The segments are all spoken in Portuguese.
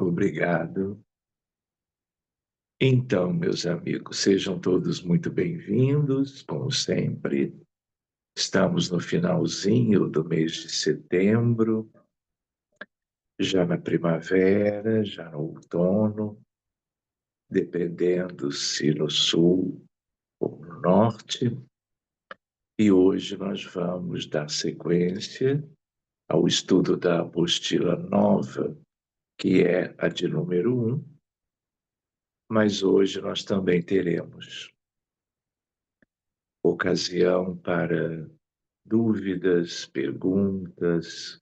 Obrigado. Então, meus amigos, sejam todos muito bem-vindos, como sempre. Estamos no finalzinho do mês de setembro, já na primavera, já no outono, dependendo se no sul ou no norte. E hoje nós vamos dar sequência ao estudo da apostila nova, que é a de número 1, mas hoje nós também teremos ocasião para dúvidas, perguntas,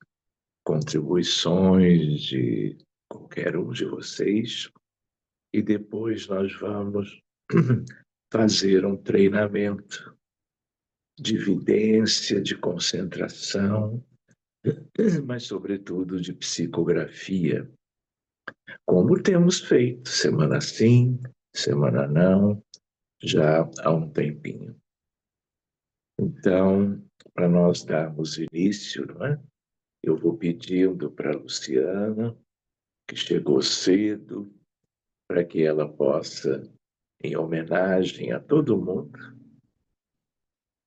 contribuições de qualquer um de vocês. E depois nós vamos fazer um treinamento de vidência, de concentração, mas, sobretudo, de psicografia, como temos feito, semana sim, semana não, já há um tempinho. Então, para nós darmos início, não é? Eu vou pedindo para a Luciana, que chegou cedo, para que ela possa, em homenagem a todo mundo,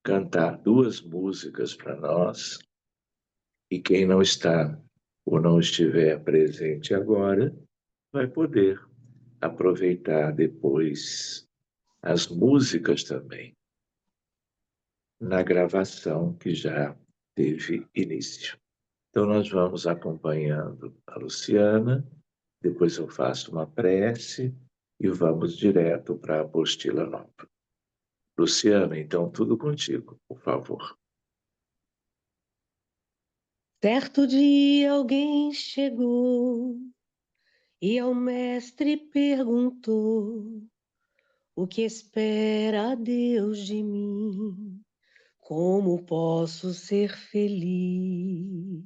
cantar 2 músicas para nós. E quem não está ou não estiver presente agora, vai poder aproveitar depois as músicas também, na gravação que já teve início. Então, nós vamos acompanhando a Luciana, depois eu faço uma prece e vamos direto para a apostila nova. Luciana, então, tudo contigo, por favor. Certo dia alguém chegou e ao mestre perguntou: o que espera Deus de mim? Como posso ser feliz?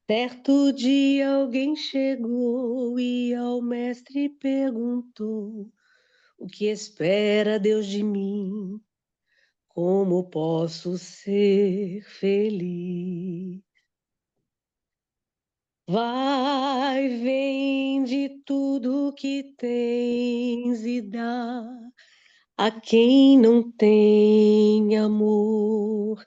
Certo dia alguém chegou e ao mestre perguntou: o que espera Deus de mim? Como posso ser feliz? Vai, vende tudo que tens e dá a quem não tem amor.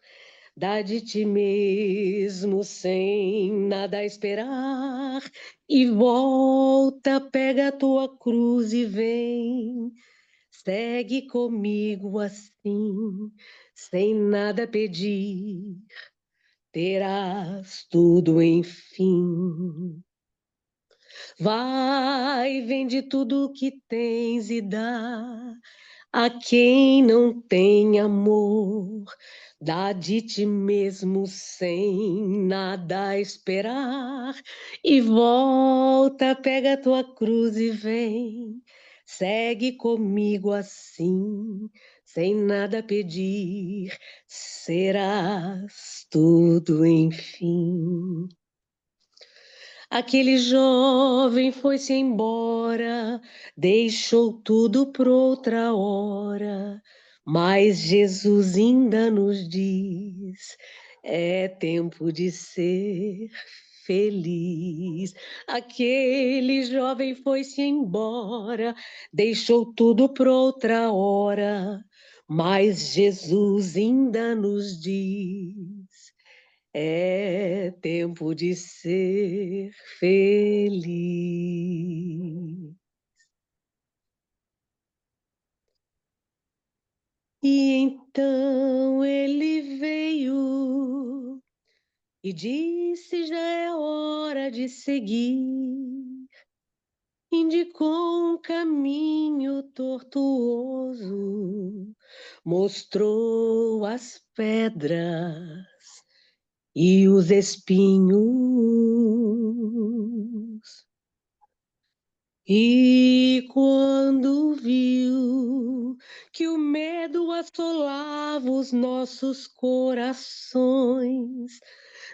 Dá de ti mesmo sem nada esperar e volta, pega a tua cruz e vem. Segue comigo assim, sem nada pedir, terás tudo enfim. Vai, vende tudo o que tens e dá a quem não tem amor. Dá de ti mesmo sem nada esperar e volta, pega a tua cruz e vem. Segue comigo assim, sem nada pedir, serás tudo enfim. Aquele jovem foi-se embora, deixou tudo por outra hora, mas Jesus ainda nos diz: é tempo de ser feliz. Aquele jovem foi-se embora, deixou tudo por outra hora, mas Jesus ainda nos diz: é tempo de ser feliz. E então ele veio e disse: já é hora de seguir. Indicou um caminho tortuoso, mostrou as pedras e os espinhos. E quando viu que o medo assolava os nossos corações,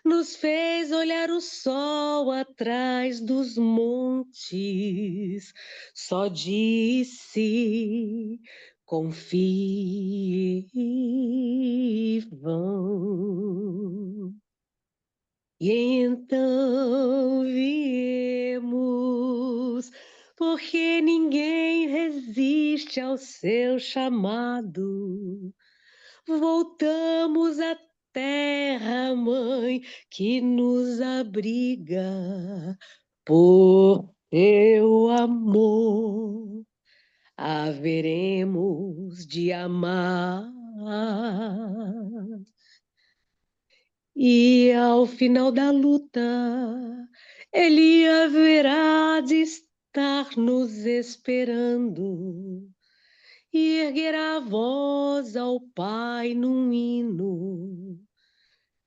nos fez olhar o sol atrás dos montes, só disse: confie e vão. E então viemos porque ninguém resiste ao seu chamado. Voltamos à terra, mãe, que nos abriga por teu amor. Haveremos de amar. E ao final da luta, ele haverá de estar nos esperando e erguerá a voz ao Pai num hino.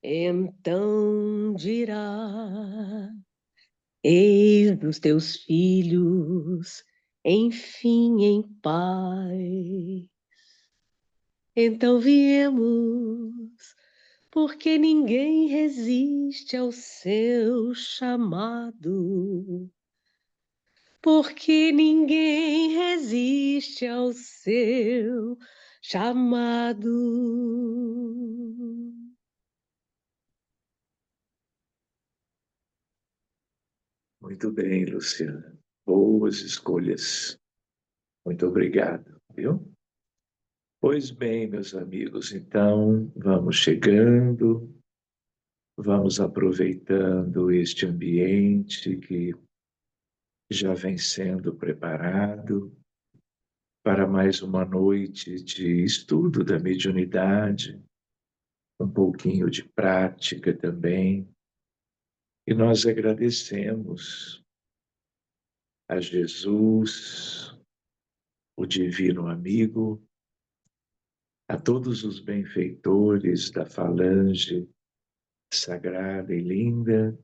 Então dirá: eis os teus filhos, enfim em paz. Então viemos, porque ninguém resiste ao seu chamado. Porque ninguém resiste ao seu chamado. Muito bem, Luciana. Boas escolhas. Muito obrigado, viu? Pois bem, meus amigos, então vamos chegando, vamos aproveitando este ambiente que já vem sendo preparado para mais uma noite de estudo da mediunidade, um pouquinho de prática também. E nós agradecemos a Jesus, o divino amigo, a todos os benfeitores da falange sagrada e linda,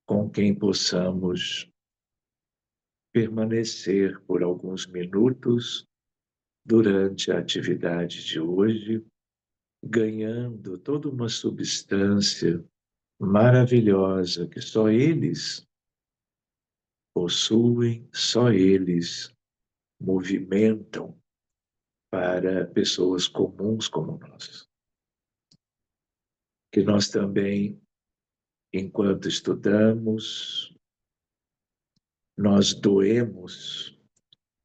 com quem possamos permanecer por alguns minutos durante a atividade de hoje, ganhando toda uma substância maravilhosa que só eles possuem, só eles movimentam para pessoas comuns como nós. Que nós também, enquanto estudamos, nós doemos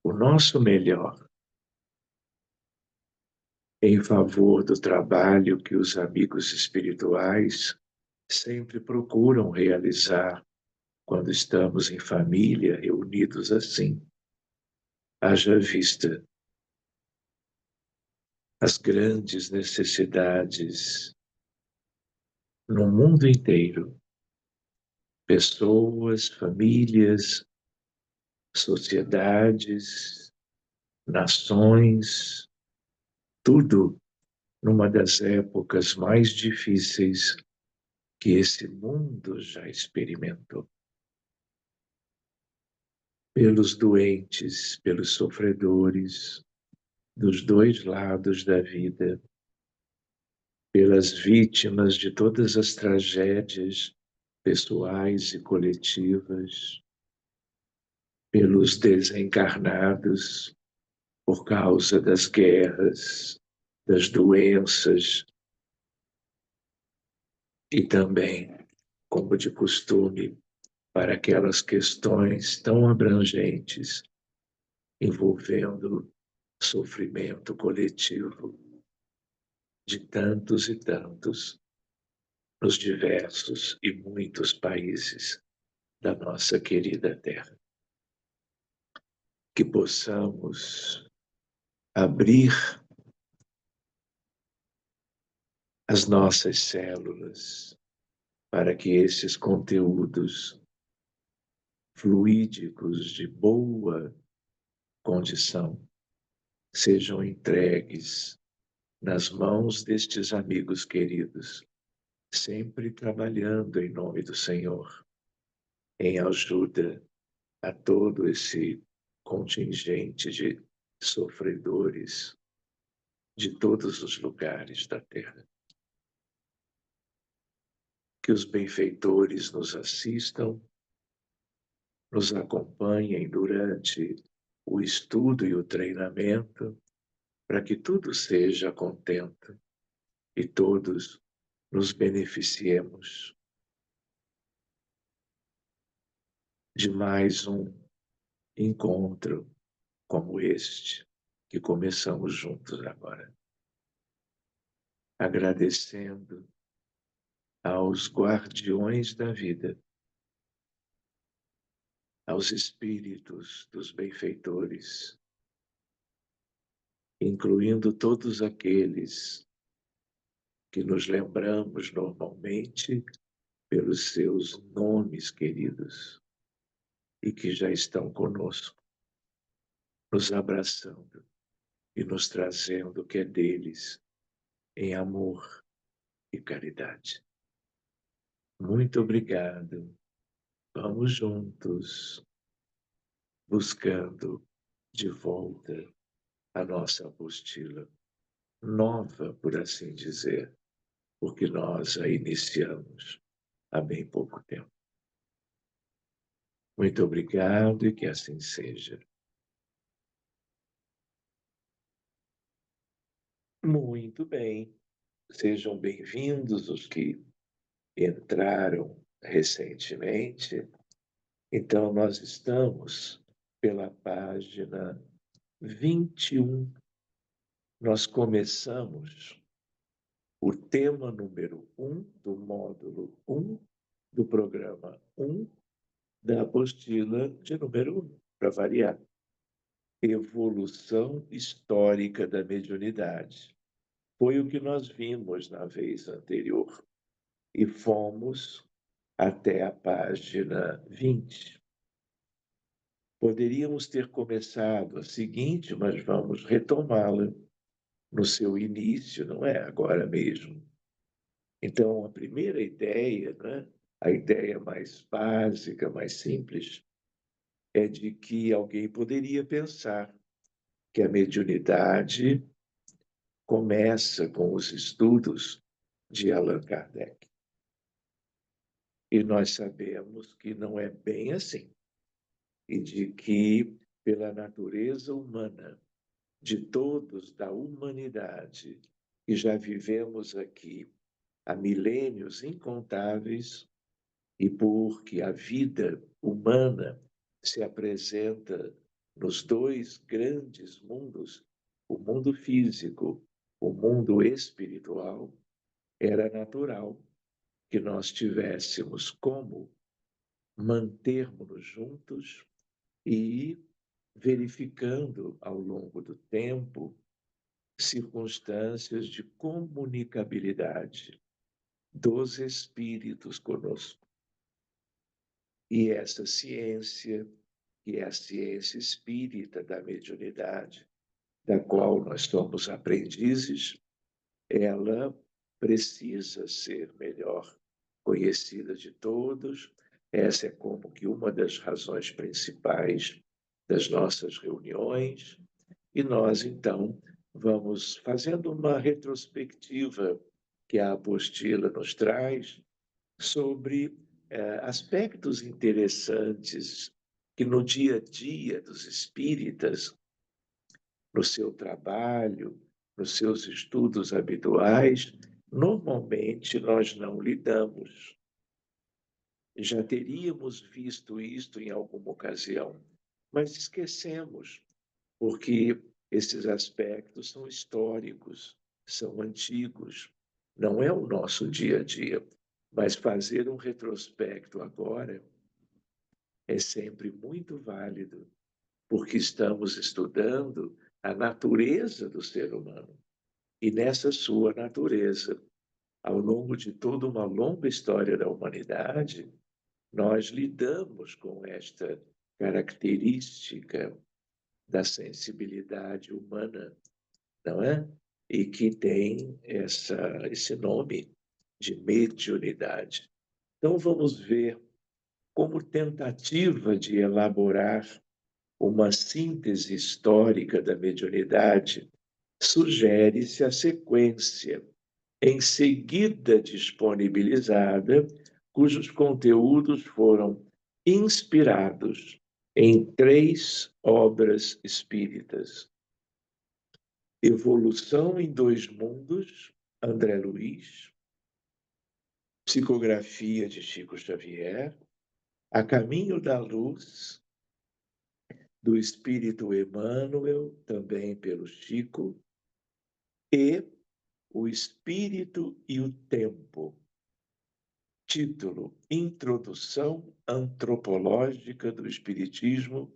o nosso melhor em favor do trabalho que os amigos espirituais sempre procuram realizar quando estamos em família, reunidos assim. Haja vista as grandes necessidades no mundo inteiro. Pessoas, famílias, sociedades, nações, tudo numa das épocas mais difíceis que esse mundo já experimentou. Pelos doentes, pelos sofredores, dos dois lados da vida, pelas vítimas de todas as tragédias pessoais e coletivas, pelos desencarnados por causa das guerras, das doenças e também, como de costume, para aquelas questões tão abrangentes envolvendo sofrimento coletivo de tantos e tantos nos diversos e muitos países da nossa querida terra. Que possamos abrir as nossas células para que esses conteúdos fluídicos de boa condição sejam entregues nas mãos destes amigos queridos, sempre trabalhando em nome do Senhor, em ajuda a todo esse contingente de sofredores de todos os lugares da terra. Que os benfeitores nos assistam, nos acompanhem durante o estudo e o treinamento, para que tudo seja contento e todos nos beneficiemos de mais um encontro como este que começamos juntos agora. Agradecendo aos guardiões da vida, aos espíritos dos benfeitores, incluindo todos aqueles que nos lembramos normalmente pelos seus nomes queridos e que já estão conosco, nos abraçando e nos trazendo o que é deles em amor e caridade. Muito obrigado. Vamos juntos, buscando de volta a nossa apostila, nova, por assim dizer, porque nós a iniciamos há bem pouco tempo. Muito obrigado e que assim seja. Muito bem. Sejam bem-vindos os que entraram recentemente. Então, nós estamos pela página 21. Nós começamos o tema número 1 do módulo 1 do programa 1 da apostila de número 1, para variar. Evolução histórica da mediunidade. Foi o que nós vimos na vez anterior. E fomos até a página 20. Poderíamos ter começado a seguinte, mas vamos retomá-la no seu início, não é agora mesmo. Então, a primeira ideia, né, a ideia mais básica, mais simples, é de que alguém poderia pensar que a mediunidade começa com os estudos de Allan Kardec. E nós sabemos que não é bem assim. E de que, pela natureza humana, de todos da humanidade, que já vivemos aqui há milênios incontáveis, e porque a vida humana se apresenta nos dois grandes mundos, o mundo físico, o mundo espiritual, era natural que nós tivéssemos como mantermos-nos juntos e verificando ao longo do tempo circunstâncias de comunicabilidade dos espíritos conosco. E essa ciência, que é a ciência espírita da mediunidade, da qual nós somos aprendizes, ela precisa ser melhor conhecida de todos. Essa é como que uma das razões principais das nossas reuniões. E nós, então, vamos fazendo uma retrospectiva que a apostila nos traz sobre aspectos interessantes que no dia a dia dos espíritas, no seu trabalho, nos seus estudos habituais, normalmente nós não lidamos. Já teríamos visto isto em alguma ocasião, mas esquecemos, porque esses aspectos são históricos, são antigos, não é o nosso dia a dia. Mas fazer um retrospecto agora é sempre muito válido, porque estamos estudando a natureza do ser humano. E nessa sua natureza, ao longo de toda uma longa história da humanidade, nós lidamos com esta característica da sensibilidade humana, não é? E que tem esse nome de mediunidade. Então, vamos ver como tentativa de elaborar uma síntese histórica da mediunidade, sugere-se a sequência em seguida disponibilizada, cujos conteúdos foram inspirados em 3 obras espíritas: Evolução em 2 Mundos, André Luiz, Psicografia de Chico Xavier, A Caminho da Luz, do Espírito Emmanuel, também pelo Chico, e O Espírito e o Tempo. Título: Introdução Antropológica do Espiritismo,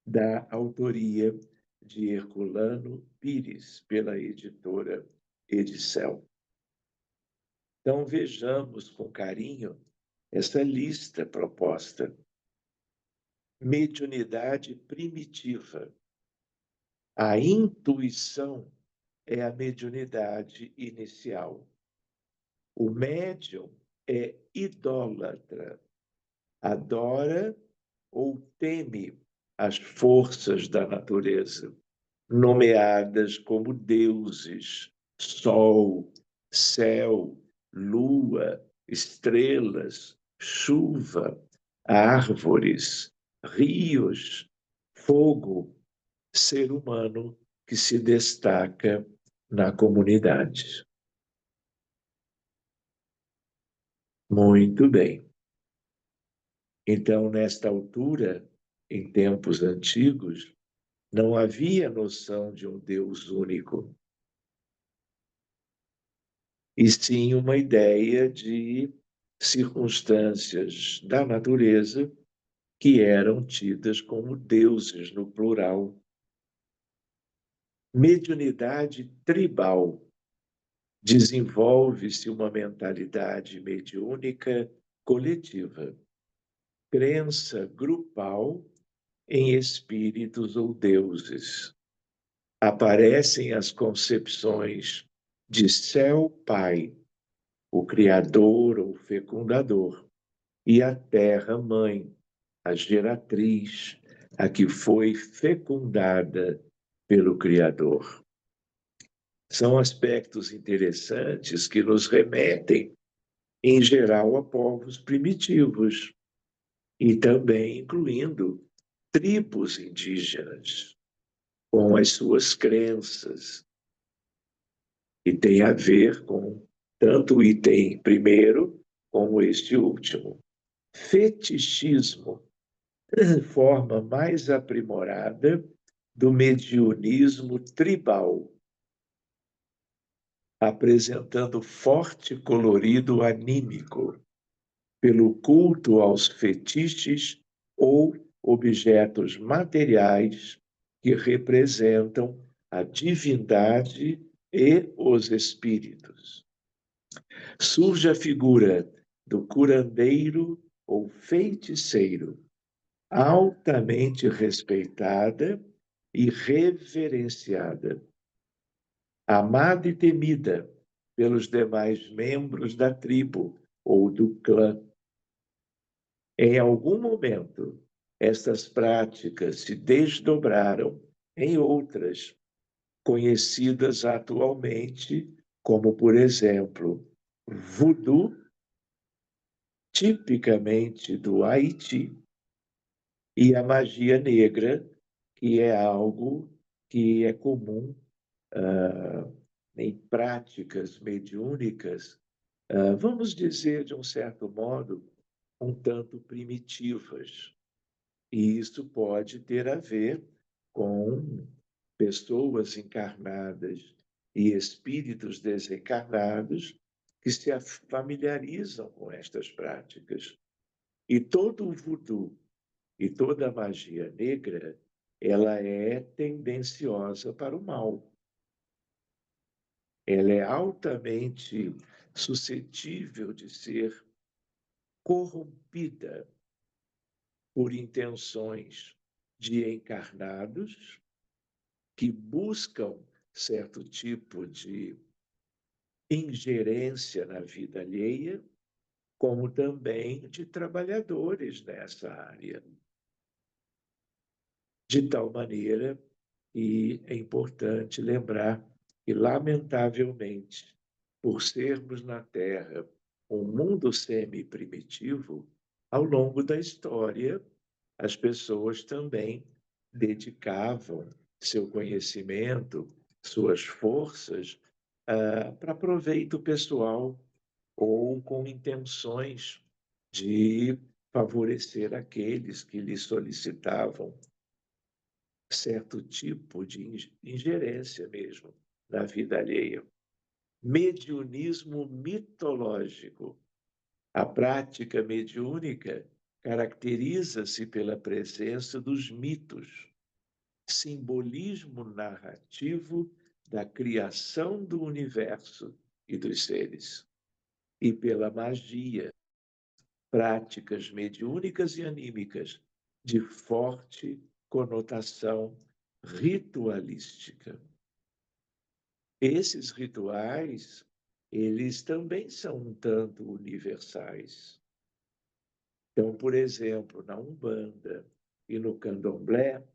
da autoria de Herculano Pires, pela editora Edicel. Então, vejamos com carinho essa lista proposta. Mediunidade primitiva. A intuição é a mediunidade inicial. O médium é idólatra, adora ou teme as forças da natureza, nomeadas como deuses, sol, céu, lua, estrelas, chuva, árvores, rios, fogo, ser humano que se destaca na comunidade. Muito bem. Então, nesta altura, em tempos antigos, não havia noção de um Deus único, e sim uma ideia de circunstâncias da natureza que eram tidas como deuses no plural. Mediunidade tribal. Desenvolve-se uma mentalidade mediúnica coletiva, crença grupal em espíritos ou deuses. Aparecem as concepções de céu pai, o criador ou fecundador, e a terra mãe, a geratriz, a que foi fecundada pelo Criador. São aspectos interessantes que nos remetem, em geral, a povos primitivos e também incluindo tribos indígenas, com as suas crenças, e tem a ver com tanto o item primeiro como este último. Fetichismo, forma mais aprimorada do mediunismo tribal, apresentando forte colorido anímico pelo culto aos fetiches ou objetos materiais que representam a divindade e os espíritos. Surge a figura do curandeiro ou feiticeiro, altamente respeitada e reverenciada, amada e temida pelos demais membros da tribo ou do clã. Em algum momento, estas práticas se desdobraram em outras, conhecidas atualmente como, por exemplo, voodoo, tipicamente do Haiti, e a magia negra, que é algo que é comum em práticas mediúnicas, vamos dizer, de um certo modo, um tanto primitivas. E isso pode ter a ver com pessoas encarnadas e espíritos desencarnados que se familiarizam com estas práticas. E todo o voodoo e toda a magia negra, ela é tendenciosa para o mal. Ela é altamente suscetível de ser corrompida por intenções de encarnados que buscam certo tipo de ingerência na vida alheia, como também de trabalhadores nessa área. De tal maneira que é importante lembrar que, lamentavelmente, por sermos na Terra um mundo semi-primitivo, ao longo da história, as pessoas também dedicavam seu conhecimento, suas forças, para proveito pessoal ou com intenções de favorecer aqueles que lhe solicitavam certo tipo de ingerência mesmo na vida alheia. Mediunismo mitológico. A prática mediúnica caracteriza-se pela presença dos mitos, simbolismo narrativo da criação do universo e dos seres, e pela magia, práticas mediúnicas e anímicas de forte conotação ritualística. Esses rituais, eles também são um tanto universais. Então, por exemplo, na Umbanda e no Candomblé,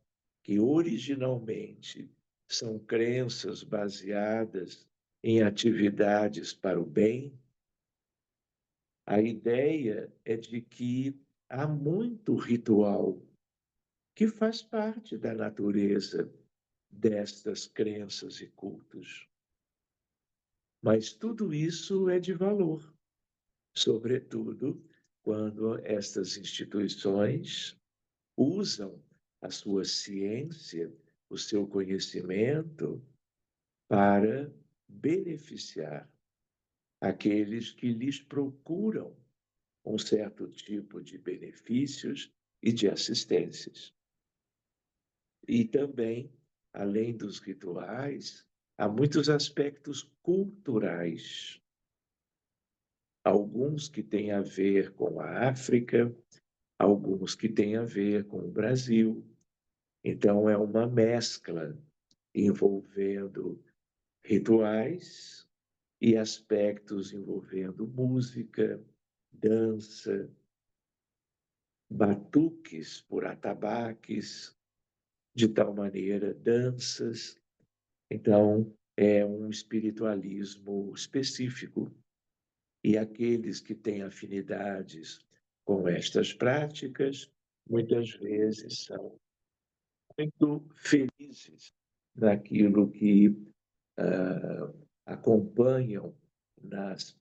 que originalmente são crenças baseadas em atividades para o bem, a ideia é de que há muito ritual que faz parte da natureza destas crenças e cultos. Mas tudo isso é de valor, sobretudo quando estas instituições usam a sua ciência, o seu conhecimento, para beneficiar aqueles que lhes procuram um certo tipo de benefícios e de assistências. E também, além dos rituais, há muitos aspectos culturais, alguns que têm a ver com a África, alguns que têm a ver com o Brasil. Então, é uma mescla envolvendo rituais e aspectos envolvendo música, dança, batuques por atabaques, de tal maneira, danças. Então, é um espiritualismo específico. E aqueles que têm afinidades com estas práticas, muitas vezes são muito felizes naquilo que acompanham nas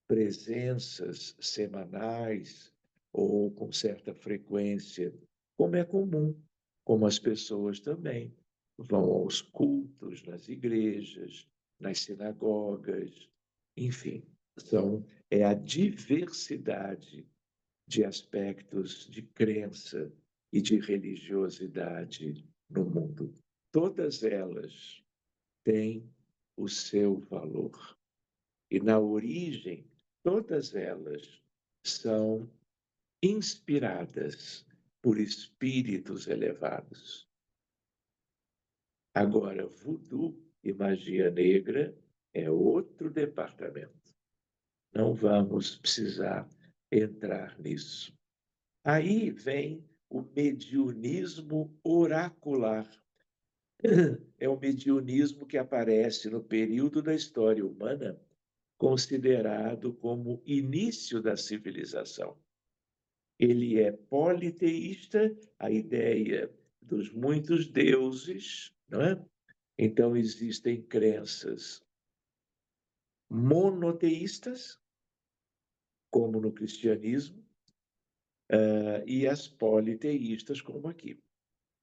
presenças semanais ou com certa frequência, como é comum, como as pessoas também vão aos cultos nas igrejas, nas sinagogas, enfim, é a diversidade de aspectos de crença e de religiosidade no mundo. Todas elas têm o seu valor. E na origem, todas elas são inspiradas por espíritos elevados. Agora, voodoo e magia negra é outro departamento. Não vamos precisar entrar nisso. Aí vem o mediunismo oracular. É o mediunismo que aparece no período da história humana considerado como início da civilização. Ele é politeísta, a ideia dos muitos deuses, não é? Então existem crenças monoteístas, como no cristianismo, e as politeístas, como aqui.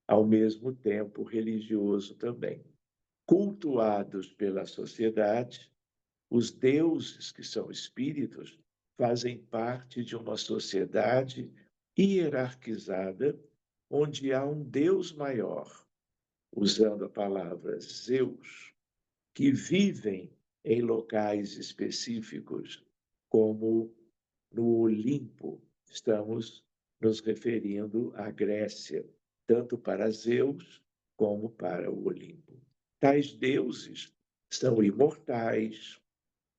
Ao mesmo tempo religioso também. Cultuados pela sociedade, os deuses, que são espíritos, fazem parte de uma sociedade hierarquizada, onde há um Deus maior, usando a palavra Zeus, que vivem em locais específicos, como no Olimpo. Estamos nos referindo à Grécia, tanto para Zeus como para o Olimpo. Tais deuses são imortais,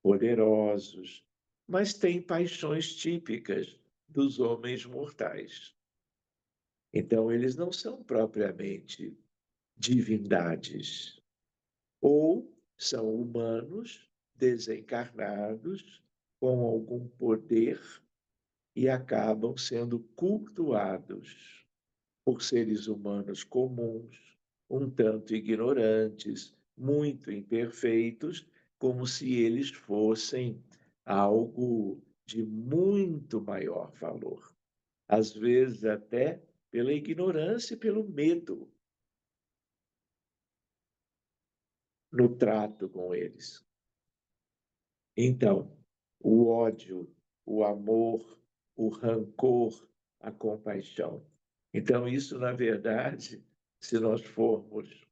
poderosos, mas têm paixões típicas dos homens mortais. Então, eles não são propriamente divindades, ou são humanos desencarnados com algum poder e acabam sendo cultuados por seres humanos comuns, um tanto ignorantes, muito imperfeitos, como se eles fossem algo de muito maior valor. Às vezes, até pela ignorância e pelo medo no trato com eles. Então, o ódio, o amor, o rancor, a compaixão. Então, isso, na verdade, se nós formos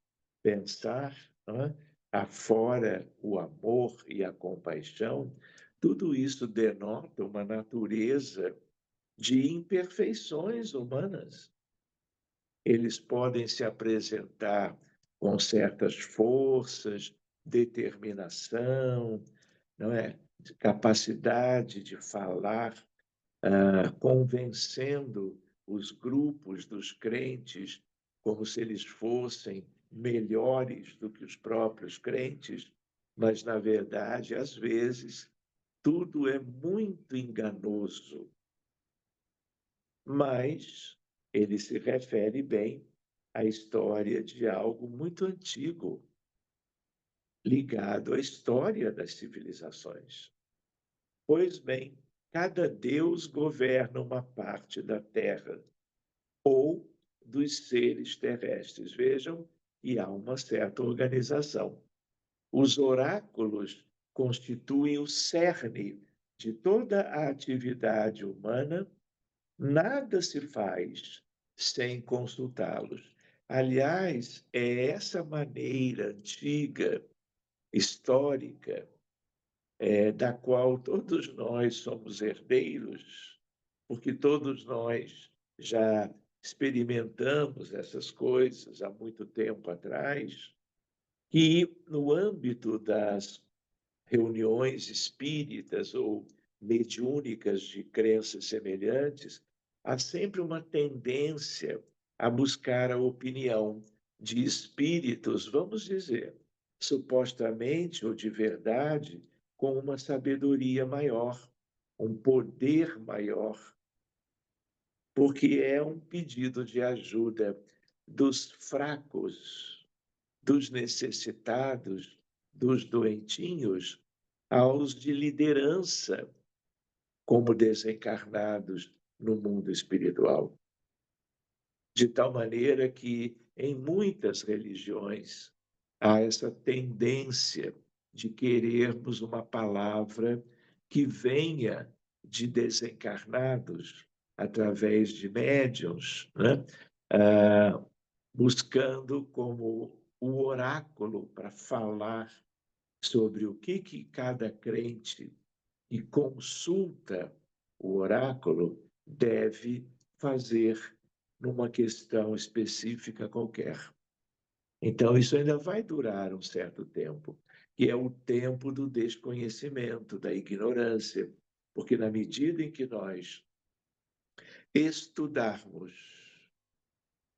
pensar, não é? Afora o amor e a compaixão, tudo isso denota uma natureza de imperfeições humanas. Eles podem se apresentar com certas forças, determinação, não é? Capacidade de falar, convencendo os grupos dos crentes como se eles fossem melhores do que os próprios crentes, mas, na verdade, às vezes, tudo é muito enganoso. Mas ele se refere bem à história de algo muito antigo, ligado à história das civilizações. Pois bem, cada deus governa uma parte da terra ou dos seres terrestres. Vejam que há uma certa organização. Os oráculos constituem o cerne de toda a atividade humana. Nada se faz sem consultá-los. Aliás, é essa maneira antiga, histórica, da qual todos nós somos herdeiros, porque todos nós já experimentamos essas coisas há muito tempo atrás, que no âmbito das reuniões espíritas ou mediúnicas de crenças semelhantes, há sempre uma tendência a buscar a opinião de espíritos, vamos dizer, supostamente ou de verdade, com uma sabedoria maior, um poder maior, porque é um pedido de ajuda dos fracos, dos necessitados, dos doentinhos, aos de liderança, como desencarnados no mundo espiritual. De tal maneira que, em muitas religiões, há essa tendência de querermos uma palavra que venha de desencarnados, através de médiuns, né? Buscando como o oráculo para falar sobre o que cada crente que consulta o oráculo deve fazer numa questão específica qualquer. Então, isso ainda vai durar um certo tempo, que é o tempo do desconhecimento, da ignorância, porque na medida em que nós estudarmos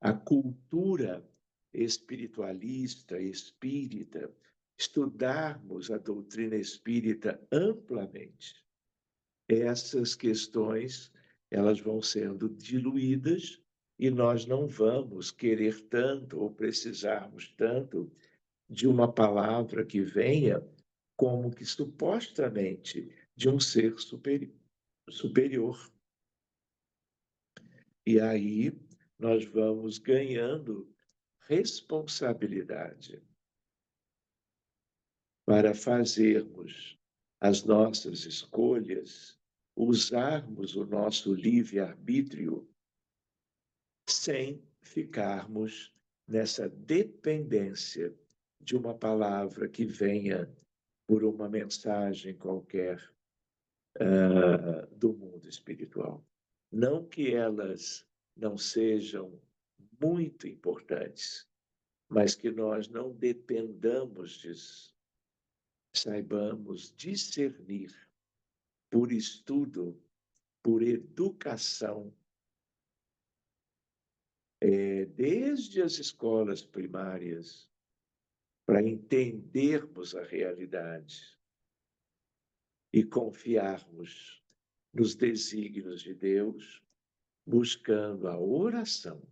a cultura espiritualista, espírita, estudarmos a doutrina espírita amplamente, essas questões elas vão sendo diluídas e nós não vamos querer tanto ou precisarmos tanto de uma palavra que venha como que supostamente de um ser superior. E aí nós vamos ganhando responsabilidade para fazermos as nossas escolhas, usarmos o nosso livre-arbítrio sem ficarmos nessa dependência de uma palavra que venha por uma mensagem qualquer do mundo espiritual. Não que elas não sejam muito importantes, mas que nós não dependamos disso. Saibamos discernir por estudo, por educação, desde as escolas primárias, para entendermos a realidade e confiarmos nos desígnios de Deus, buscando a oração,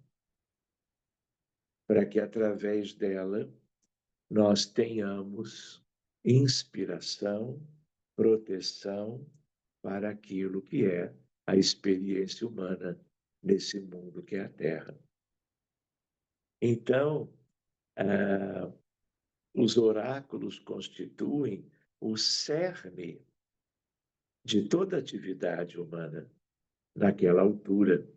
para que através dela nós tenhamos inspiração, proteção para aquilo que é a experiência humana nesse mundo que é a Terra. Então, Os oráculos constituem o cerne de toda atividade humana naquela altura.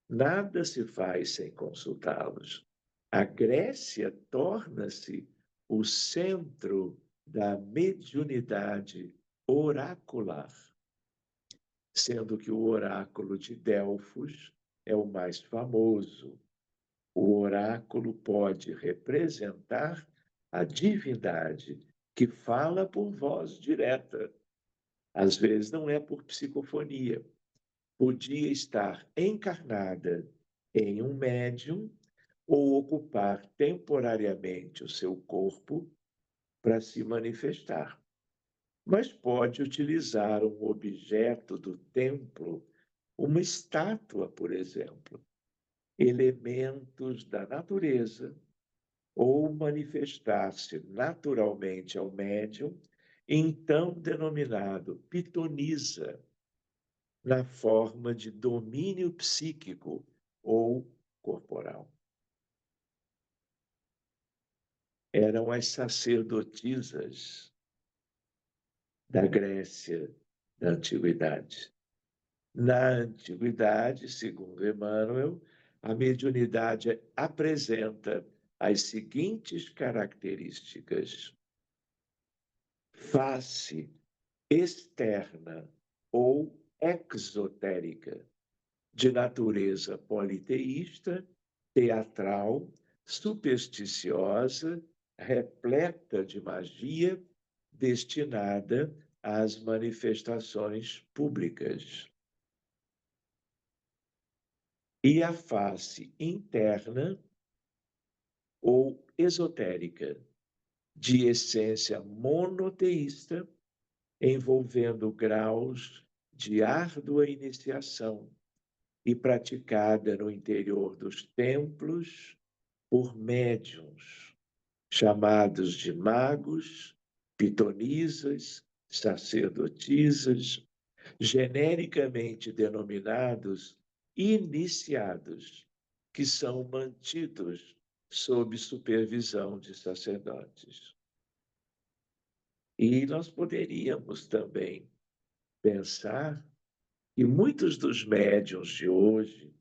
Nada se faz sem consultá-los. A Grécia torna-se o centro da mediunidade oracular, sendo que o oráculo de Delfos é o mais famoso. O oráculo pode representar a divindade que fala por voz direta. Às vezes não é por psicofonia. Podia estar encarnada em um médium ou ocupar temporariamente o seu corpo para se manifestar. Mas pode utilizar um objeto do templo, uma estátua, por exemplo, elementos da natureza, ou manifestar-se naturalmente ao médium, então denominado pitonisa, na forma de domínio psíquico ou corporal. Eram as sacerdotisas da Grécia da Antiguidade. Na Antiguidade, segundo Emmanuel, a mediunidade apresenta as seguintes características: face externa ou exotérica, de natureza politeísta, teatral, supersticiosa, repleta de magia, destinada às manifestações públicas. E a face interna ou esotérica, de essência monoteísta, envolvendo graus de árdua iniciação e praticada no interior dos templos por médiuns, chamados de magos, pitonisas, sacerdotisas, genericamente denominados iniciados, que são mantidos sob supervisão de sacerdotes. E nós poderíamos também pensar que muitos dos médiuns de hoje,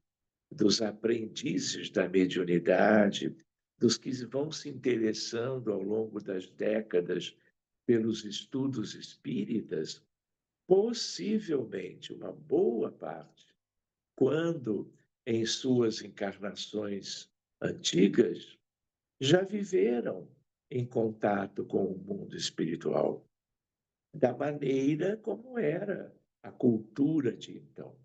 dos aprendizes da mediunidade, dos que vão se interessando ao longo das décadas pelos estudos espíritas, possivelmente uma boa parte, quando em suas encarnações antigas, já viveram em contato com o mundo espiritual, da maneira como era a cultura de então.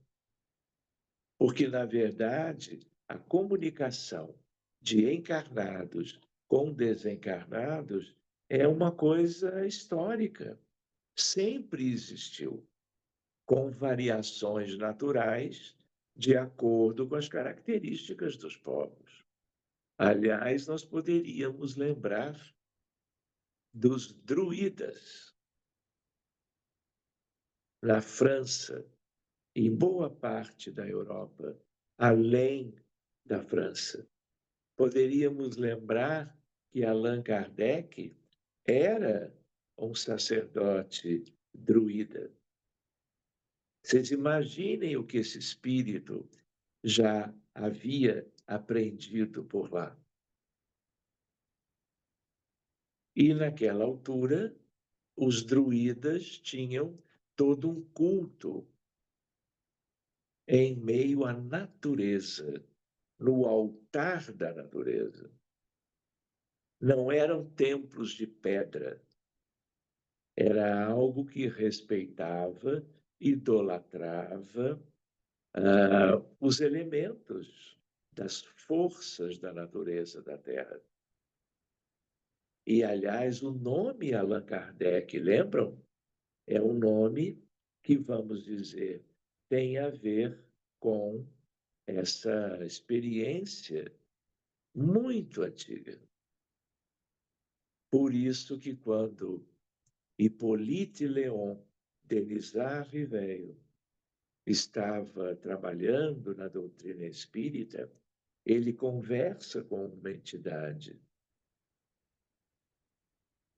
Porque, na verdade, a comunicação de encarnados com desencarnados é uma coisa histórica. Sempre existiu, com variações naturais de acordo com as características dos povos. Aliás, nós poderíamos lembrar dos druidas na França, em boa parte da Europa, além da França. Poderíamos lembrar que Allan Kardec era um sacerdote druida. Vocês imaginem o que esse espírito já havia aprendido por lá. E naquela altura, os druidas tinham todo um culto em meio à natureza, no altar da natureza. Não eram templos de pedra, era algo que respeitava, idolatrava os elementos das forças da natureza da Terra. E, aliás, o nome Allan Kardec, lembram? É um nome que, vamos dizer, tem a ver com essa experiência muito antiga. Por isso que quando Hippolyte Léon Denisard Ribeiro estava trabalhando na doutrina espírita, ele conversa com uma entidade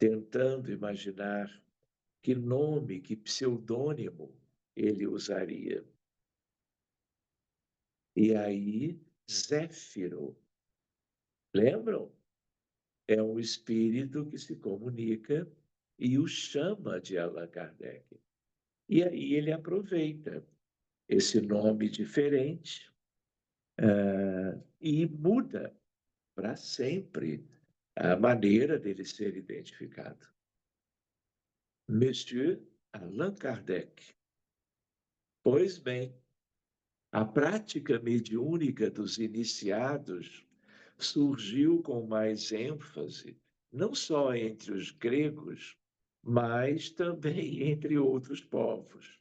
tentando imaginar que nome, que pseudônimo ele usaria. E aí, Zéfiro, lembram? É um espírito que se comunica e o chama de Allan Kardec. E aí ele aproveita esse nome diferente e muda para sempre a maneira dele ser identificado. Monsieur Allan Kardec. Pois bem, a prática mediúnica dos iniciados surgiu com mais ênfase, não só entre os gregos, mas também entre outros povos,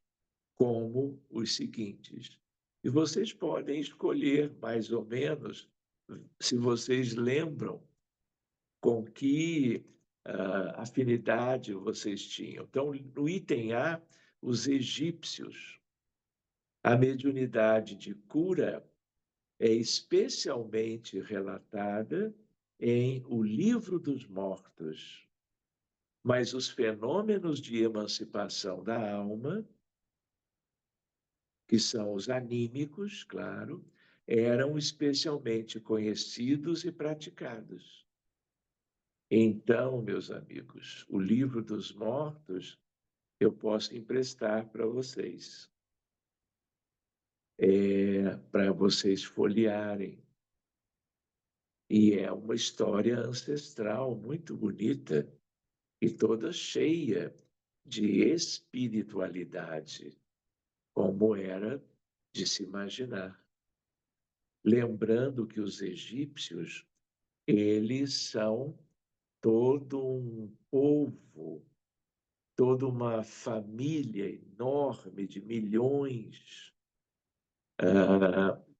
como os seguintes. E vocês podem escolher mais ou menos, se vocês lembram, com que afinidade vocês tinham. Então, no item A, os egípcios. A mediunidade de cura é especialmente relatada em O Livro dos Mortos, mas os fenômenos de emancipação da alma, que são os anímicos, claro, eram especialmente conhecidos e praticados. Então, meus amigos, O Livro dos Mortos eu posso emprestar para vocês, para vocês folhearem. E é uma história ancestral muito bonita e toda cheia de espiritualidade, como era de se imaginar. Lembrando que os egípcios, eles são todo um povo, toda uma família enorme de milhões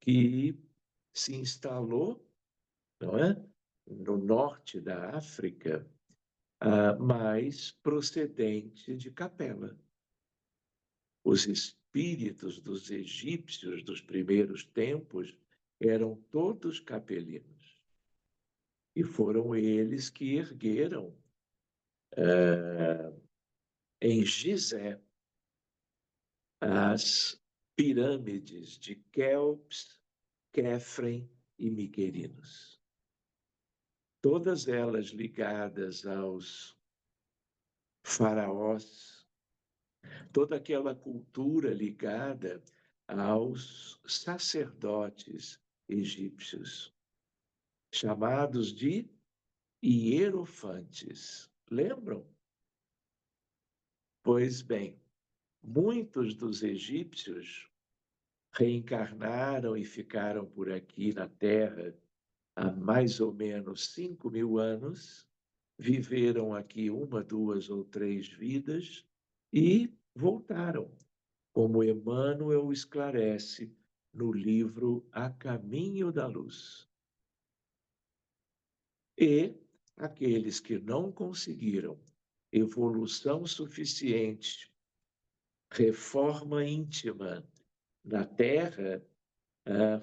que se instalou, não é? No norte da África, mas procedente de Capela. Os espíritos dos egípcios dos primeiros tempos eram todos capelinos. E foram eles que ergueram em Gizé as pirâmides de Quéops, Quéfren e Miquerinos. Todas elas ligadas aos faraós, toda aquela cultura ligada aos sacerdotes egípcios, chamados de hierofantes. Lembram? Pois bem, muitos dos egípcios reencarnaram e ficaram por aqui na Terra há mais ou menos 5.000 anos, viveram aqui uma, duas ou três vidas e voltaram, como Emmanuel esclarece no livro A Caminho da Luz. E aqueles que não conseguiram evolução suficiente, reforma íntima na Terra,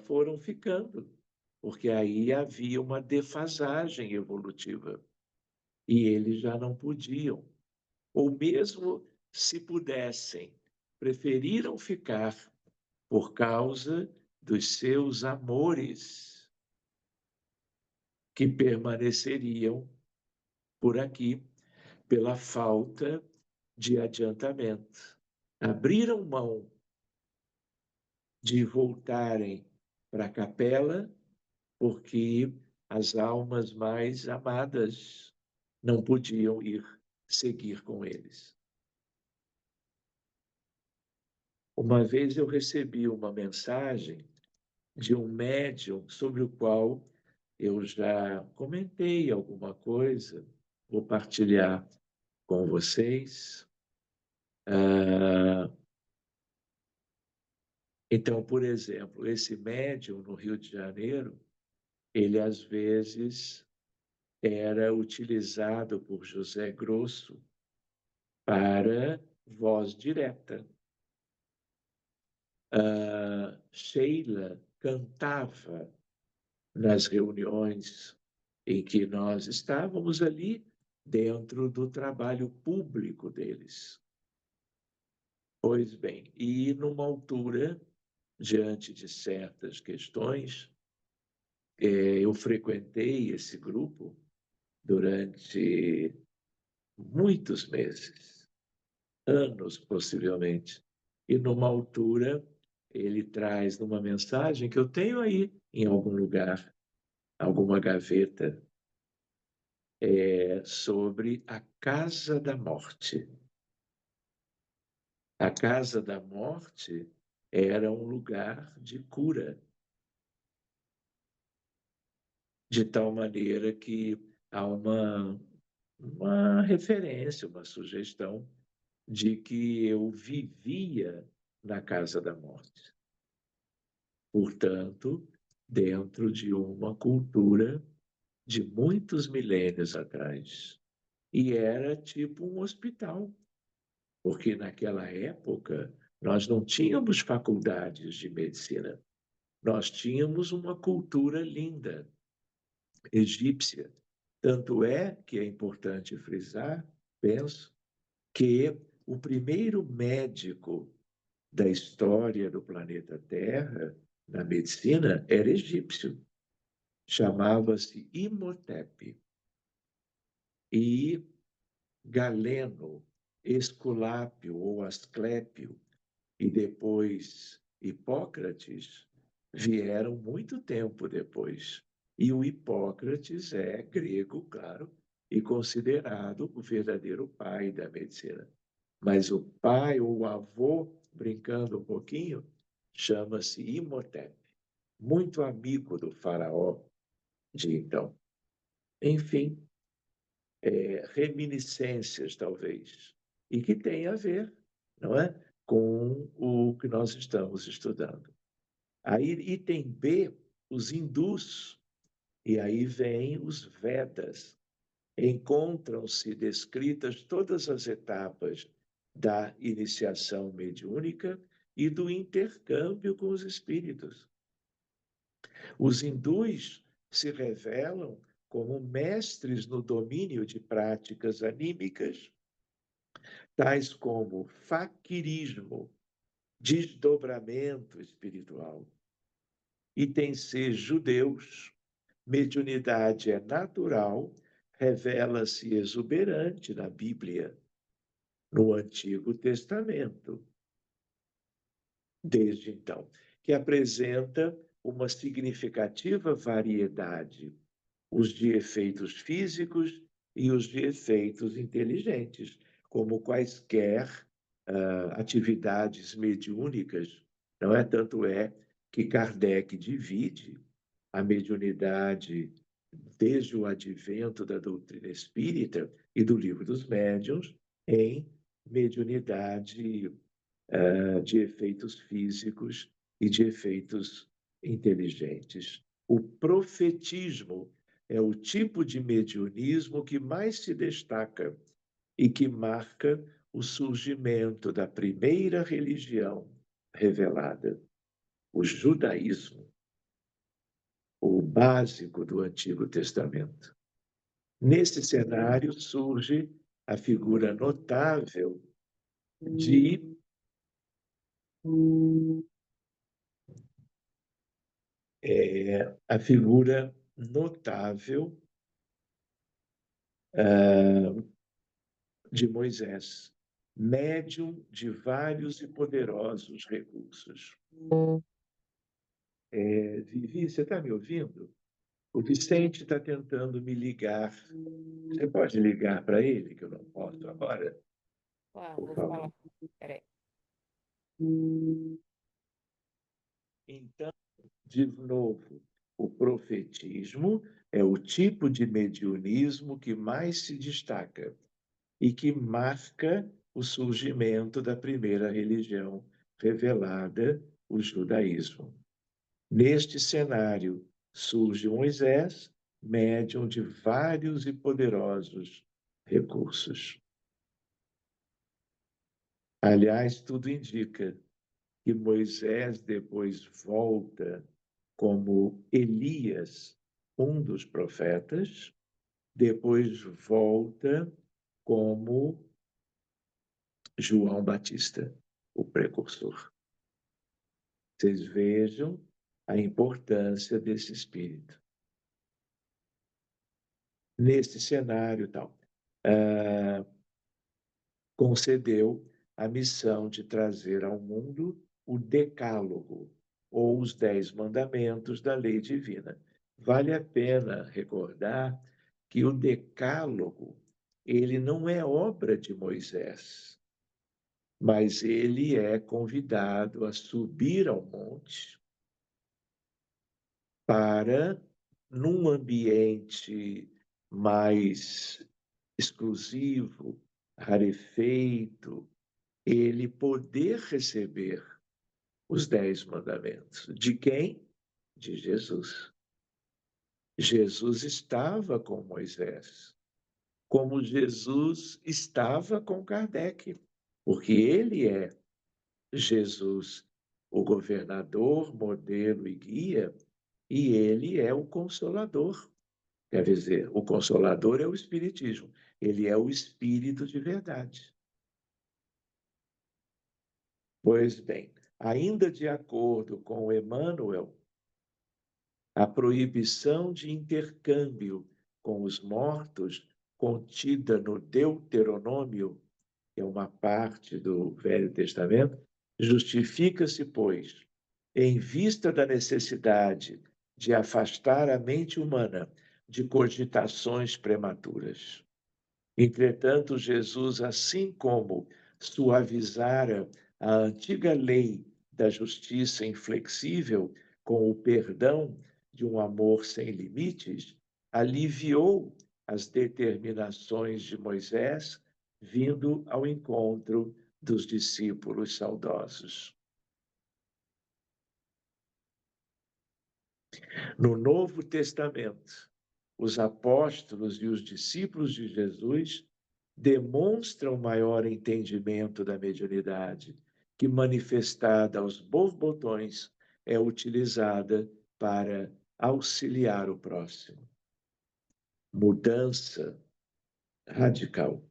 foram ficando, porque aí havia uma defasagem evolutiva e eles já não podiam, ou mesmo se pudessem, preferiram ficar por causa dos seus amores que permaneceriam por aqui pela falta de adiantamento. Abriram mão de voltarem para a capela porque as almas mais amadas não podiam ir seguir com eles. Uma vez eu recebi uma mensagem de um médium sobre o qual eu já comentei alguma coisa, vou partilhar com vocês. Então, por exemplo, esse médium no Rio de Janeiro, ele às vezes era utilizado por José Grosso para voz direta. Sheila cantava nas reuniões em que nós estávamos ali dentro do trabalho público deles. Pois bem, e numa altura, diante de certas questões, eu frequentei esse grupo durante muitos meses, anos possivelmente, e numa altura ele traz numa mensagem que eu tenho aí em algum lugar, alguma gaveta, sobre a casa da morte. A casa da morte era um lugar de cura, de tal maneira que há uma referência, uma sugestão de que eu vivia na casa da morte. Portanto, dentro de uma cultura de muitos milênios atrás. E era tipo um hospital, porque naquela época nós não tínhamos faculdades de medicina. Nós tínhamos uma cultura linda, egípcia. Tanto é que é importante frisar, penso, que o primeiro médico da história do planeta Terra, na medicina, era egípcio. Chamava-se Imhotep. E Galeno, Esculápio ou Asclépio e depois Hipócrates vieram muito tempo depois. E o Hipócrates é grego, claro, e considerado o verdadeiro pai da medicina. Mas o pai ou o avô, brincando um pouquinho, chama-se Imhotep, muito amigo do faraó de então. Enfim, reminiscências, talvez, e que tem a ver, não é, com o que nós estamos estudando. Aí, item B, os hindus, e aí vem os Vedas. Encontram-se descritas todas as etapas da iniciação mediúnica e do intercâmbio com os espíritos. Os hindus se revelam como mestres no domínio de práticas anímicas, tais como faquirismo, desdobramento espiritual. Item C, judeus, mediunidade é natural, revela-se exuberante na Bíblia, no Antigo Testamento, desde então, que apresenta uma significativa variedade, os de efeitos físicos e os de efeitos inteligentes, como quaisquer atividades mediúnicas, não é? Tanto é que Kardec divide a mediunidade desde o advento da doutrina espírita e do Livro dos Médiuns em mediunidade de efeitos físicos e de efeitos inteligentes. O profetismo é o tipo de mediunismo que mais se destaca e que marca o surgimento da primeira religião revelada, o judaísmo, o básico do Antigo Testamento. Nesse cenário surge a figura notável de a figura notável de Moisés, médium de vários e poderosos recursos. Vivi, você está me ouvindo? O Vicente está tentando me ligar. Você pode ligar para ele, que eu não posso agora? Por Vou favor. falar. Peraí. Então, de novo, o profetismo é o tipo de mediunismo que mais se destaca e que marca o surgimento da primeira religião revelada, o judaísmo. Neste cenário surge Moisés, médium de vários e poderosos recursos. Aliás, tudo indica que Moisés depois volta como Elias, um dos profetas, depois volta como João Batista, o precursor. Vocês vejam a importância desse espírito. Nesse cenário, tal, concedeu a missão de trazer ao mundo o Decálogo, ou os 10 mandamentos da lei divina. Vale a pena recordar que o Decálogo, ele não é obra de Moisés, mas ele é convidado a subir ao monte para, num ambiente mais exclusivo, rarefeito, ele poder receber os 10 mandamentos. De quem? De Jesus. Jesus estava com Moisés, como Jesus estava com Kardec, porque ele é Jesus, o governador, modelo e guia, e ele é o consolador. Quer dizer, o consolador é o Espiritismo, ele é o Espírito de verdade. Pois bem, ainda de acordo com Emmanuel, a proibição de intercâmbio com os mortos, contida no Deuteronômio, que é uma parte do Velho Testamento, justifica-se, pois, em vista da necessidade de afastar a mente humana de cogitações prematuras. Entretanto, Jesus, assim como suavizara a antiga lei da justiça inflexível com o perdão de um amor sem limites, aliviou as determinações de Moisés, vindo ao encontro dos discípulos saudosos. No Novo Testamento, os apóstolos e os discípulos de Jesus demonstram maior entendimento da mediunidade, que, manifestada aos borbotões, é utilizada para auxiliar o próximo. Mudança radical.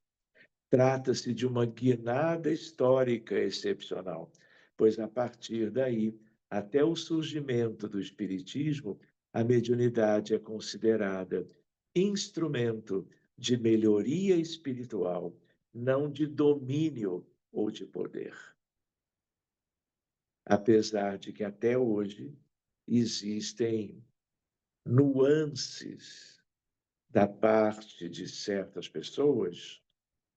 Trata-se de uma guinada histórica excepcional, pois a partir daí, até o surgimento do Espiritismo, a mediunidade é considerada instrumento de melhoria espiritual, não de domínio ou de poder. Apesar de que até hoje existem nuances da parte de certas pessoas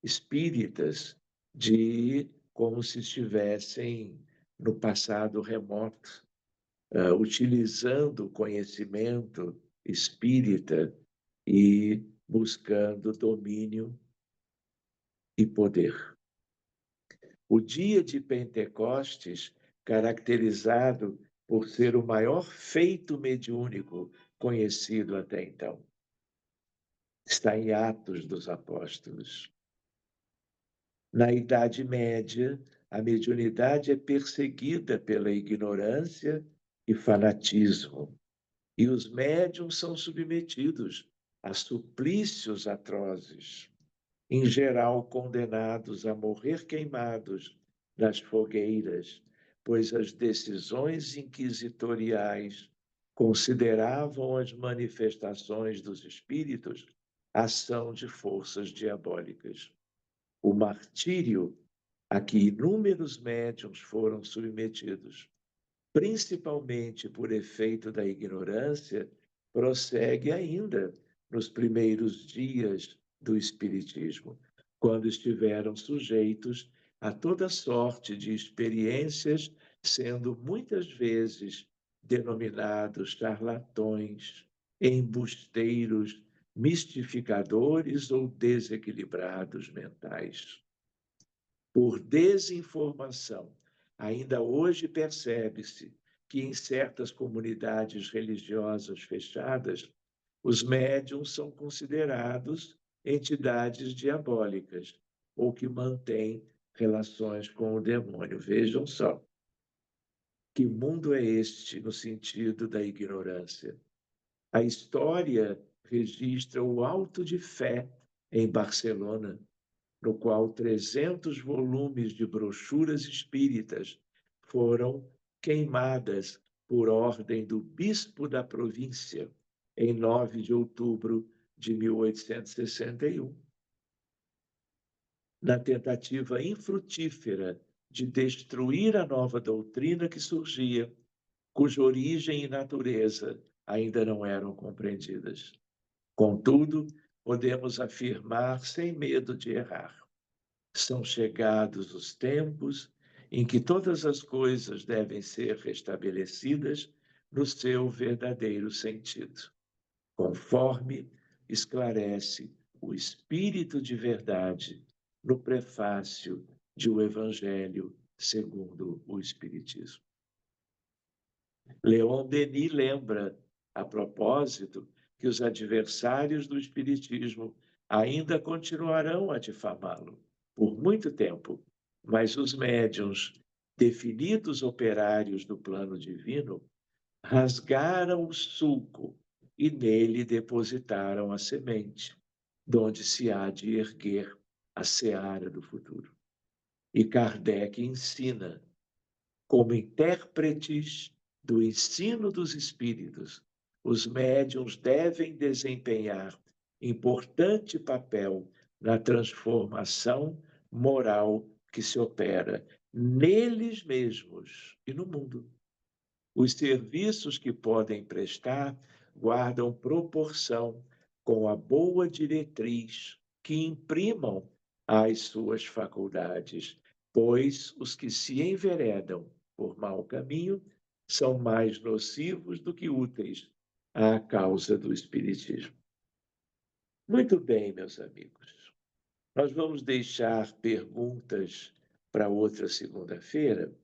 espíritas de como se estivessem no passado remoto, utilizando o conhecimento espírita e buscando domínio e poder. O dia de Pentecostes, caracterizado por ser o maior feito mediúnico conhecido até então, está em Atos dos Apóstolos. Na Idade Média, a mediunidade é perseguida pela ignorância e fanatismo, e os médiuns são submetidos a suplícios atrozes, em geral condenados a morrer queimados nas fogueiras, pois as decisões inquisitoriais consideravam as manifestações dos espíritos ação de forças diabólicas. O martírio a que inúmeros médiuns foram submetidos, principalmente por efeito da ignorância, prossegue ainda nos primeiros dias do Espiritismo, quando estiveram sujeitos a toda sorte de experiências, sendo muitas vezes denominados charlatões, embusteiros, mistificadores ou desequilibrados mentais. Por desinformação, ainda hoje percebe-se que em certas comunidades religiosas fechadas, os médiuns são considerados entidades diabólicas ou que mantêm relações com o demônio. Vejam só, que mundo é este no sentido da ignorância? A história registra o Auto de Fé em Barcelona, no qual 300 volumes de brochuras espíritas foram queimadas por ordem do bispo da província em 9 de outubro de 1861. Na tentativa infrutífera de destruir a nova doutrina que surgia, cuja origem e natureza ainda não eram compreendidas. Contudo, podemos afirmar sem medo de errar: são chegados os tempos em que todas as coisas devem ser restabelecidas no seu verdadeiro sentido, conforme esclarece o Espírito de Verdade no prefácio de O Evangelho segundo o Espiritismo. Leon Denis lembra, a propósito, que os adversários do Espiritismo ainda continuarão a difamá-lo por muito tempo, mas os médiuns, definidos operários do plano divino, rasgaram o sulco e nele depositaram a semente, donde se há de erguer a seara do futuro. E Kardec ensina, como intérpretes do ensino dos espíritos, os médiuns devem desempenhar importante papel na transformação moral que se opera neles mesmos e no mundo. Os serviços que podem prestar guardam proporção com a boa diretriz que imprimam às suas faculdades, pois os que se enveredam por mau caminho são mais nocivos do que úteis à causa do Espiritismo. Muito bem, meus amigos. Nós vamos deixar perguntas para outra segunda-feira.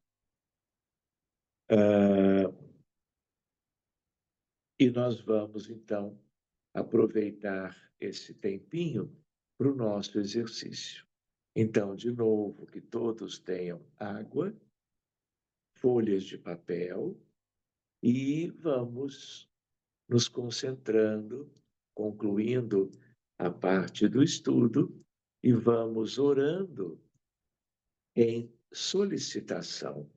E nós vamos, então, aproveitar esse tempinho para o nosso exercício. Então, de novo, que todos tenham água, folhas de papel e vamos nos concentrando, concluindo a parte do estudo e vamos orando em solicitação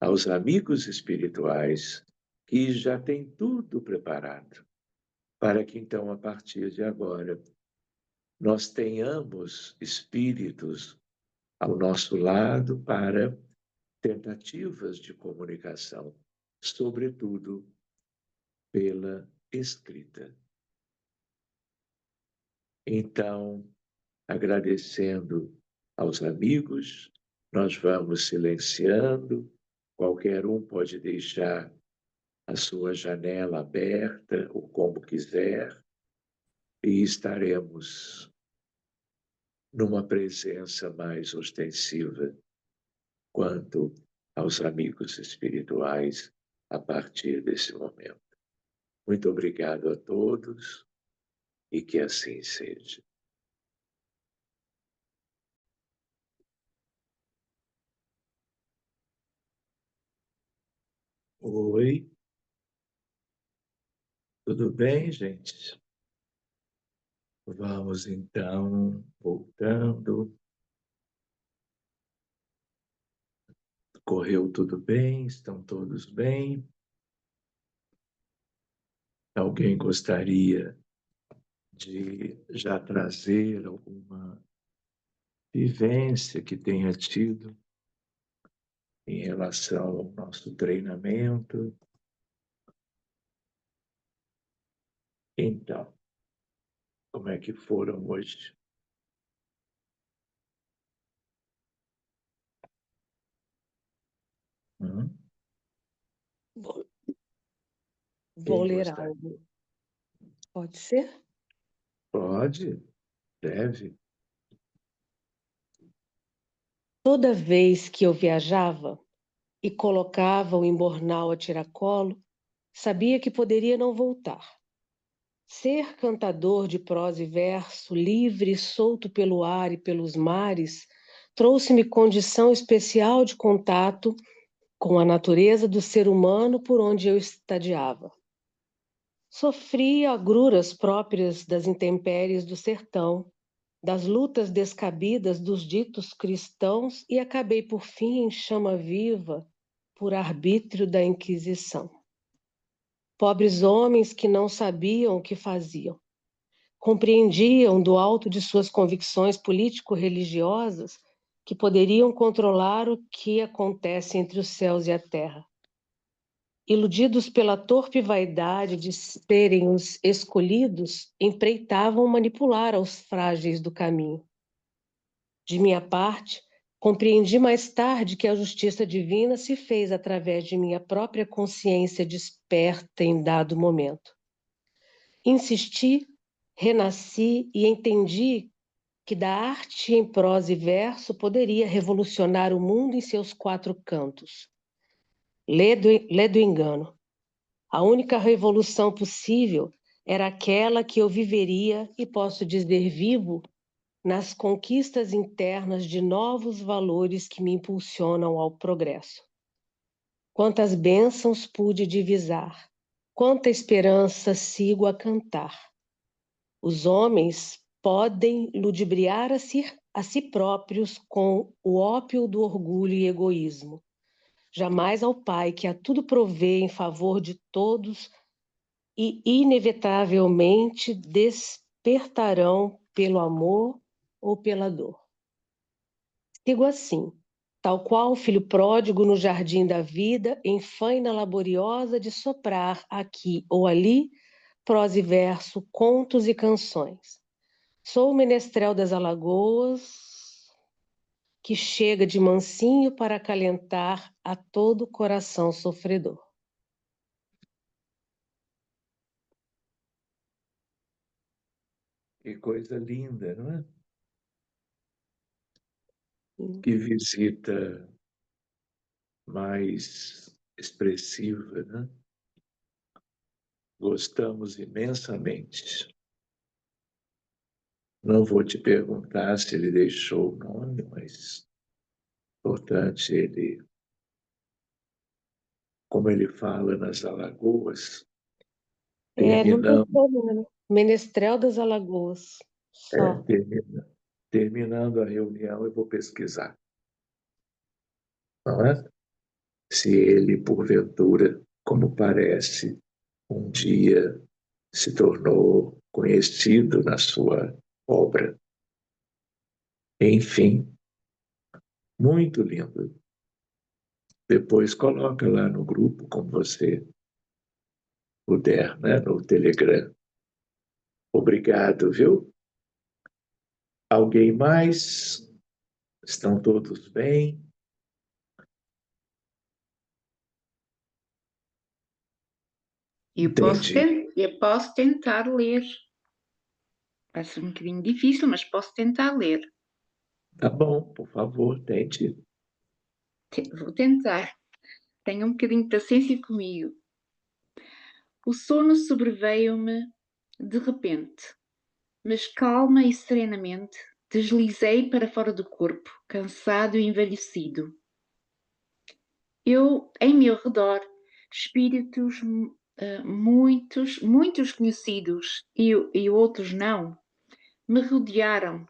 aos amigos espirituais que já têm tudo preparado para que, então, a partir de agora, nós tenhamos espíritos ao nosso lado para tentativas de comunicação, sobretudo pela escrita. Então, agradecendo aos amigos, nós vamos silenciando, qualquer um pode deixar a sua janela aberta, ou como quiser, e estaremos numa presença mais ostensiva quanto aos amigos espirituais a partir desse momento. Muito obrigado a todos e que assim seja. Oi, tudo bem, gente? Vamos então, voltando. Correu tudo bem? Estão todos bem? Alguém gostaria de já trazer alguma vivência que tenha tido em relação ao nosso treinamento? Então, como é que foram hoje? Vou ler algo. Pode ser? Pode, deve. Toda vez que eu viajava e colocava o embornal a tiracolo, sabia que poderia não voltar. Ser cantador de prosa e verso, livre e solto pelo ar e pelos mares, trouxe-me condição especial de contato com a natureza do ser humano por onde eu estadeava. Sofri agruras próprias das intempéries do sertão, das lutas descabidas dos ditos cristãos e acabei por fim em chama viva por arbítrio da Inquisição. Pobres homens que não sabiam o que faziam, compreendiam do alto de suas convicções político-religiosas que poderiam controlar o que acontece entre os céus e a terra. Iludidos pela torpe vaidade de serem os escolhidos, empreitavam manipular aos frágeis do caminho. De minha parte, compreendi mais tarde que a justiça divina se fez através de minha própria consciência desperta em dado momento. Insisti, renasci e entendi que da arte em prosa e verso poderia revolucionar o mundo em seus quatro cantos. Ledo engano. A única revolução possível era aquela que eu viveria, e posso dizer vivo, nas conquistas internas de novos valores que me impulsionam ao progresso. Quantas bênçãos pude divisar, quanta esperança sigo a cantar. Os homens podem ludibriar a si próprios com o ópio do orgulho e egoísmo. Jamais ao Pai que a tudo provê em favor de todos e inevitavelmente despertarão pelo amor ou pela dor. Sigo assim, tal qual o filho pródigo no jardim da vida, em faina laboriosa de soprar aqui ou ali, prosa e verso, contos e canções. Sou o menestrel das Alagoas, que chega de mansinho para acalentar a todo coração sofredor. Que coisa linda, não é? Que visita mais expressiva, né? Gostamos imensamente. Não vou te perguntar se ele deixou o nome, mas importante ele, como ele fala nas Alagoas, Não tem terminando, problema. Menestrel das Alagoas, só. terminando a reunião, eu vou pesquisar, não é? Se ele, porventura, como parece, um dia se tornou conhecido na sua obra. Enfim, muito lindo. Depois coloca lá no grupo, como você puder, né, no Telegram. Obrigado, viu? Alguém mais? Estão todos bem? Entendi. Eu posso tentar ler. Vai ser um bocadinho difícil, mas posso tentar ler. Tá bom, por favor, tente. Vou tentar. Tenha um bocadinho de paciência comigo. O sono sobreveio-me de repente, mas calma e serenamente deslizei para fora do corpo, cansado e envelhecido. Em meu redor, espíritos muitos conhecidos e outros não, me rodeavam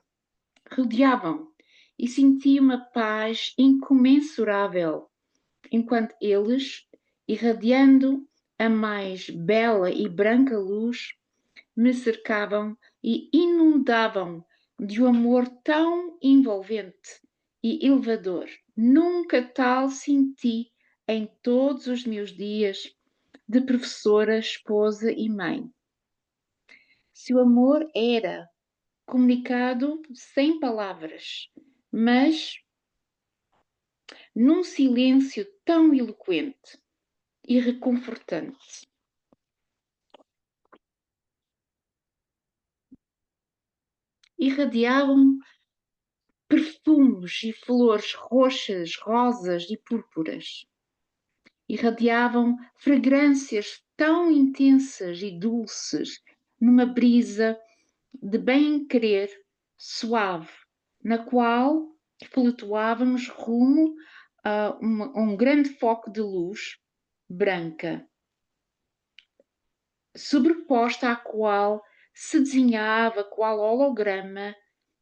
e senti uma paz incomensurável, enquanto eles, irradiando a mais bela e branca luz, me cercavam e inundavam de um amor tão envolvente e elevador. Nunca tal senti em todos os meus dias de professora, esposa e mãe. Se o amor era comunicado sem palavras, mas num silêncio tão eloquente e reconfortante. Irradiavam perfumes e flores roxas, rosas e púrpuras. Irradiavam fragrâncias tão intensas e dulces numa brisa de bem-querer suave, na qual flutuávamos rumo a um grande foco de luz branca, sobreposta à qual se desenhava, qual holograma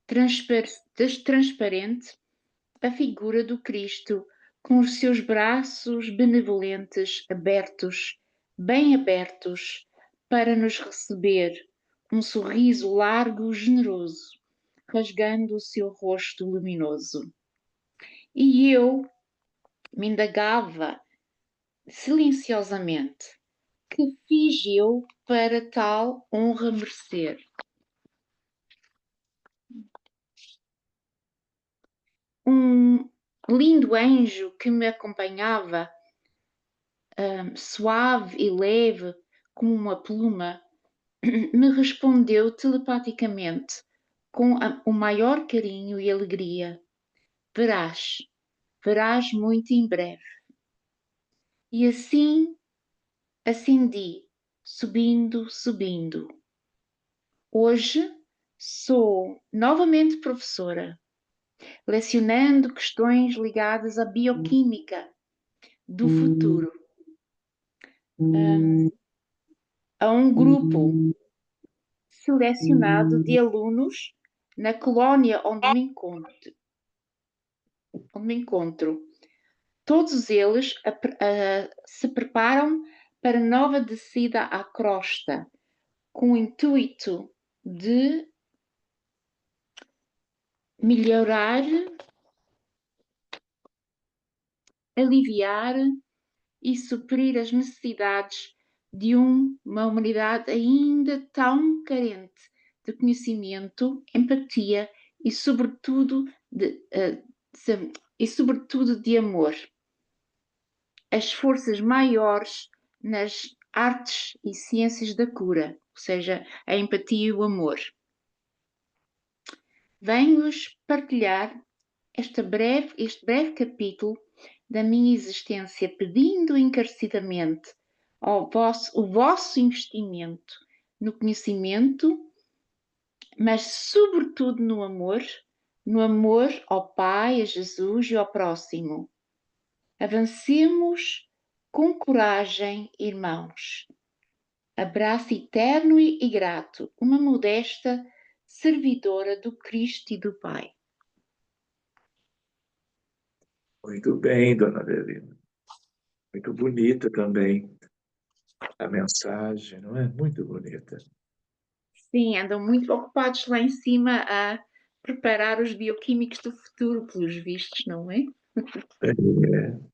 transparente, a figura do Cristo, com os seus braços benevolentes abertos, bem abertos, para nos receber, um sorriso largo, generoso, rasgando o seu rosto luminoso. E eu me indagava silenciosamente: que fiz eu para tal honra merecer? Um lindo anjo que me acompanhava, suave e leve como uma pluma, me respondeu telepaticamente, com o maior carinho e alegria: verás, verás muito em breve. E assim acendi, subindo, subindo. Hoje sou novamente professora, lecionando questões ligadas à bioquímica do futuro, a um grupo selecionado de alunos na colónia onde me encontro. Todos eles se preparam para nova descida à crosta, com o intuito de melhorar, aliviar e suprir as necessidades de uma humanidade ainda tão carente de conhecimento, empatia e, sobretudo, de amor. As forças maiores nas artes e ciências da cura, ou seja, a empatia e o amor. Venho-vos partilhar este breve capítulo da minha existência, pedindo encarecidamente o vosso investimento no conhecimento, mas sobretudo no amor ao Pai, a Jesus e ao próximo. Avancemos com coragem, irmãos. Abraço eterno e grato, uma modesta servidora do Cristo e do Pai. Muito bem, dona Avelina. Muito bonita também a mensagem, não é? Muito bonita. Sim, andam muito ocupados lá em cima a preparar os bioquímicos do futuro, pelos vistos, não é?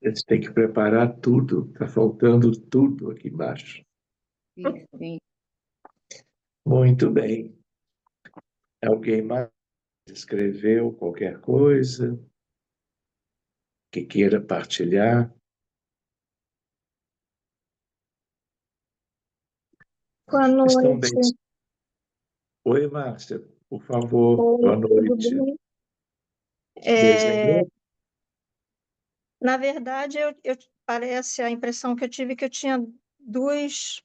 Eles têm que preparar tudo, está faltando tudo aqui embaixo. Sim, sim. Muito bem. Alguém mais escreveu qualquer coisa que queira partilhar? Boa Estão bem. noite. Oi, Márcia, por favor, Oi, boa tudo noite. bem? Desenhou? Na verdade, parece a impressão que eu tive que eu tinha duas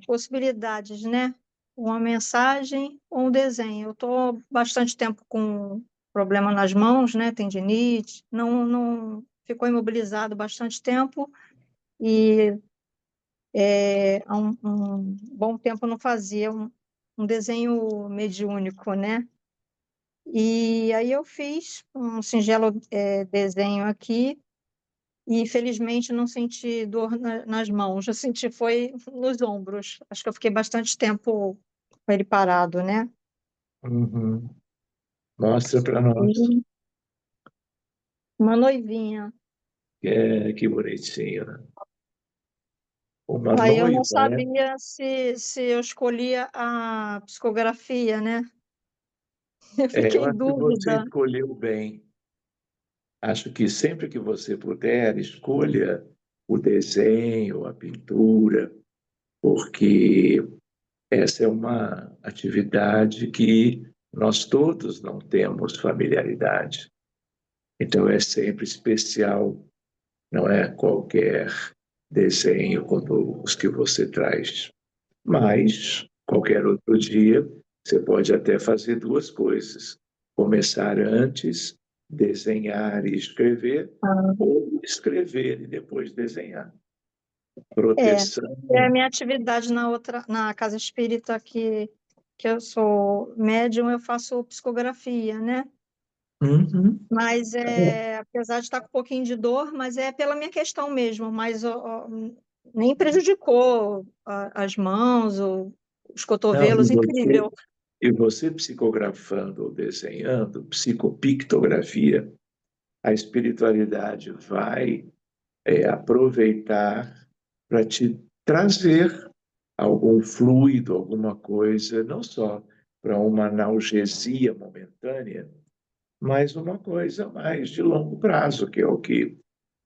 possibilidades, né? Uma mensagem ou um desenho. Eu estou bastante tempo com problema nas mãos, né? Tendinite, não ficou imobilizado bastante tempo e há um bom tempo não fazia um desenho mediúnico, né? E aí eu fiz um singelo desenho aqui e felizmente não senti dor nas mãos, eu senti foi nos ombros. Acho que eu fiquei bastante tempo com ele parado, né? Uhum. Mostra para nós. E uma noivinha. Que bonitinho, né? Uma Aí eu não noiva, é? sabia se eu escolhia a psicografia, né? Eu Eu fiquei em acho que você dúvida. escolheu bem. Acho que sempre que você puder, escolha o desenho, a pintura, porque essa é uma atividade que nós todos não temos familiaridade. Então é sempre especial, não é qualquer desenho como os que você traz. Mas, qualquer outro dia, você pode até fazer duas coisas: começar antes, desenhar e escrever, Ah, ou escrever e depois desenhar. proteção. É a minha atividade na casa espírita que eu sou médium, eu faço psicografia, né? Uhum. Mas apesar de estar com um pouquinho de dor, mas é pela minha questão mesmo, mas nem prejudicou as mãos, os Não, cotovelos, incrível. e você psicografando ou desenhando, psicopictografia, a espiritualidade vai aproveitar para te trazer algum fluido, alguma coisa, não só para uma analgesia momentânea, mas uma coisa mais de longo prazo, que é o que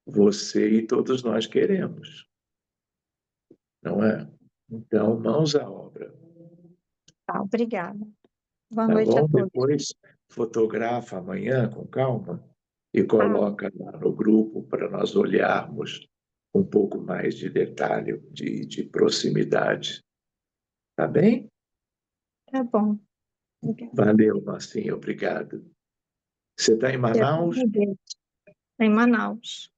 você e todos nós queremos, não é? Então, mãos à obra, Tá, obrigada. Boa tá noite a bom? todos. Depois fotografa amanhã com calma e Ah, coloca lá no grupo para nós olharmos um pouco mais de detalhe, de proximidade. Tá bem? tá bom. Obrigada. Valeu, Marcinha, obrigado. Você está em Eu que Manaus? agradeço. Em Manaus.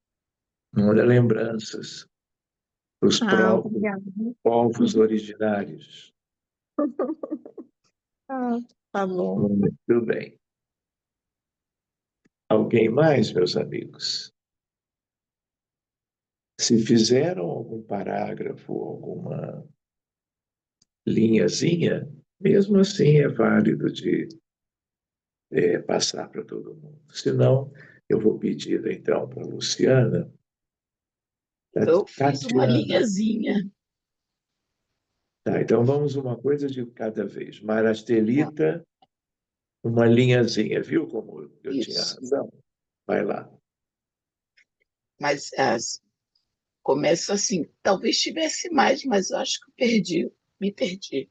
Manda lembranças para os Ah, obrigada. povos originários. Ah, tá bom. Muito bem. Alguém mais, meus amigos? Se fizeram algum parágrafo, alguma linhazinha, mesmo assim é válido de passar para todo mundo. Se não, eu vou pedir então para a Luciana, Eu fiz uma Tatiana. linhazinha. Tá, então vamos uma coisa de cada vez. Marastelita, uma linhazinha, viu como eu tinha Isso. razão? Vai lá. Mas começa assim. Talvez tivesse mais, mas eu acho que eu perdi. Me perdi.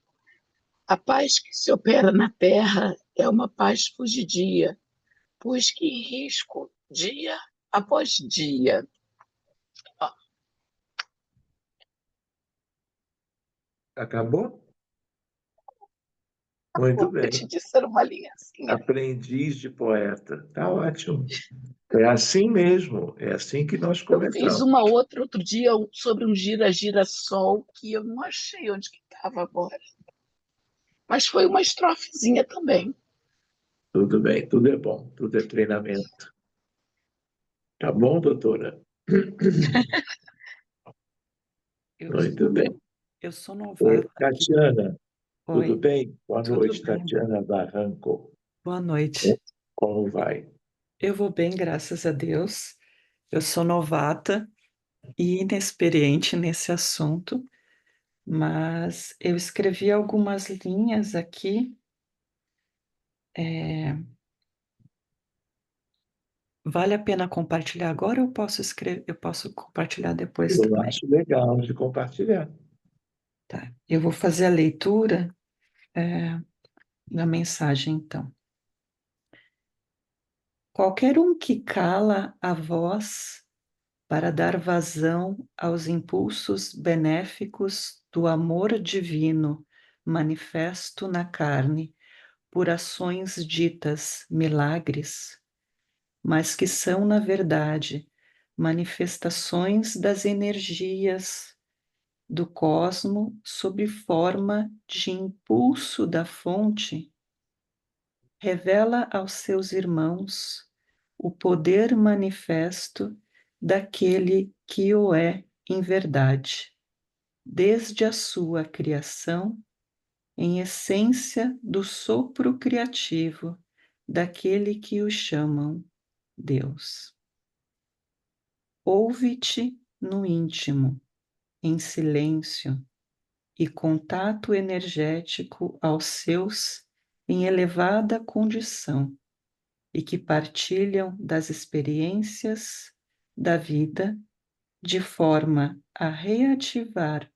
A paz que se opera na terra é uma paz fugidia, pois que em risco dia após dia. Ó, Acabou? Muito eu te bem. disse era uma linhazinha. Aprendiz de poeta. Tá ótimo. É assim mesmo. É assim que nós Eu fiz começamos. uma outra outro dia sobre um gira-gira-sol que eu não achei onde que estava agora. Mas foi uma estrofezinha também. Tudo bem, tudo é bom, tudo é treinamento. Tá bom, doutora? Eu Muito bem. sou Oi, novata aqui. Tatiana, tudo Oi, bem? Boa tudo noite, bem? Tatiana Barranco. Boa noite. Como vai? Eu vou bem, graças a Deus. Eu sou novata e inexperiente nesse assunto, mas eu escrevi algumas linhas aqui. Vale a pena compartilhar agora ou eu posso escrever, eu posso compartilhar depois Eu também? acho legal de compartilhar. Tá. Eu vou fazer a leitura, da mensagem, então. Qualquer um que cala a voz para dar vazão aos impulsos benéficos do amor divino manifesto na carne por ações ditas milagres, mas que são, na verdade, manifestações das energias do cosmo sob forma de impulso da fonte, revela aos seus irmãos o poder manifesto daquele que o é em verdade, desde a sua criação, em essência do sopro criativo daquele que o chamam Deus. Ouve-te no íntimo, em silêncio e contato energético aos seus em elevada condição e que partilham das experiências da vida de forma a reativar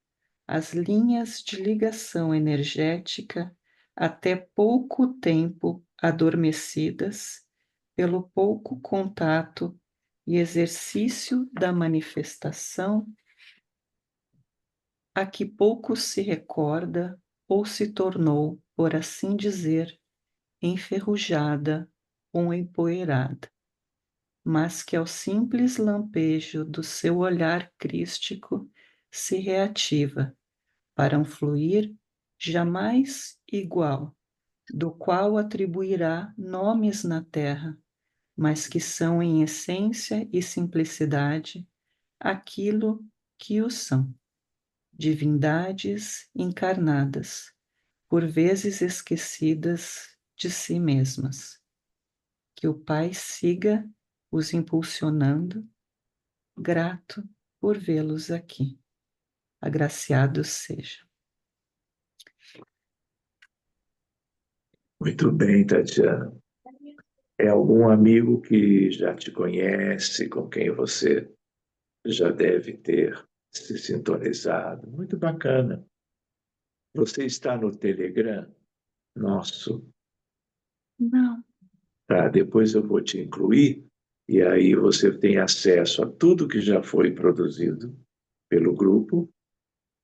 as linhas de ligação energética até pouco tempo adormecidas pelo pouco contato e exercício da manifestação a que pouco se recorda ou se tornou, por assim dizer, enferrujada ou empoeirada, mas que ao simples lampejo do seu olhar crístico se reativa para um fluir jamais igual, do qual atribuirá nomes na terra, mas que são em essência e simplicidade aquilo que o são, divindades encarnadas, por vezes esquecidas de si mesmas. Que o Pai siga os impulsionando, grato por vê-los aqui. Agraciados sejam. Muito bem, Tatiana. É algum amigo que já te conhece, com quem você já deve ter se sintonizado. Muito bacana. Você está no Telegram nosso? Não. Tá, depois eu vou te incluir e aí você tem acesso a tudo que já foi produzido pelo grupo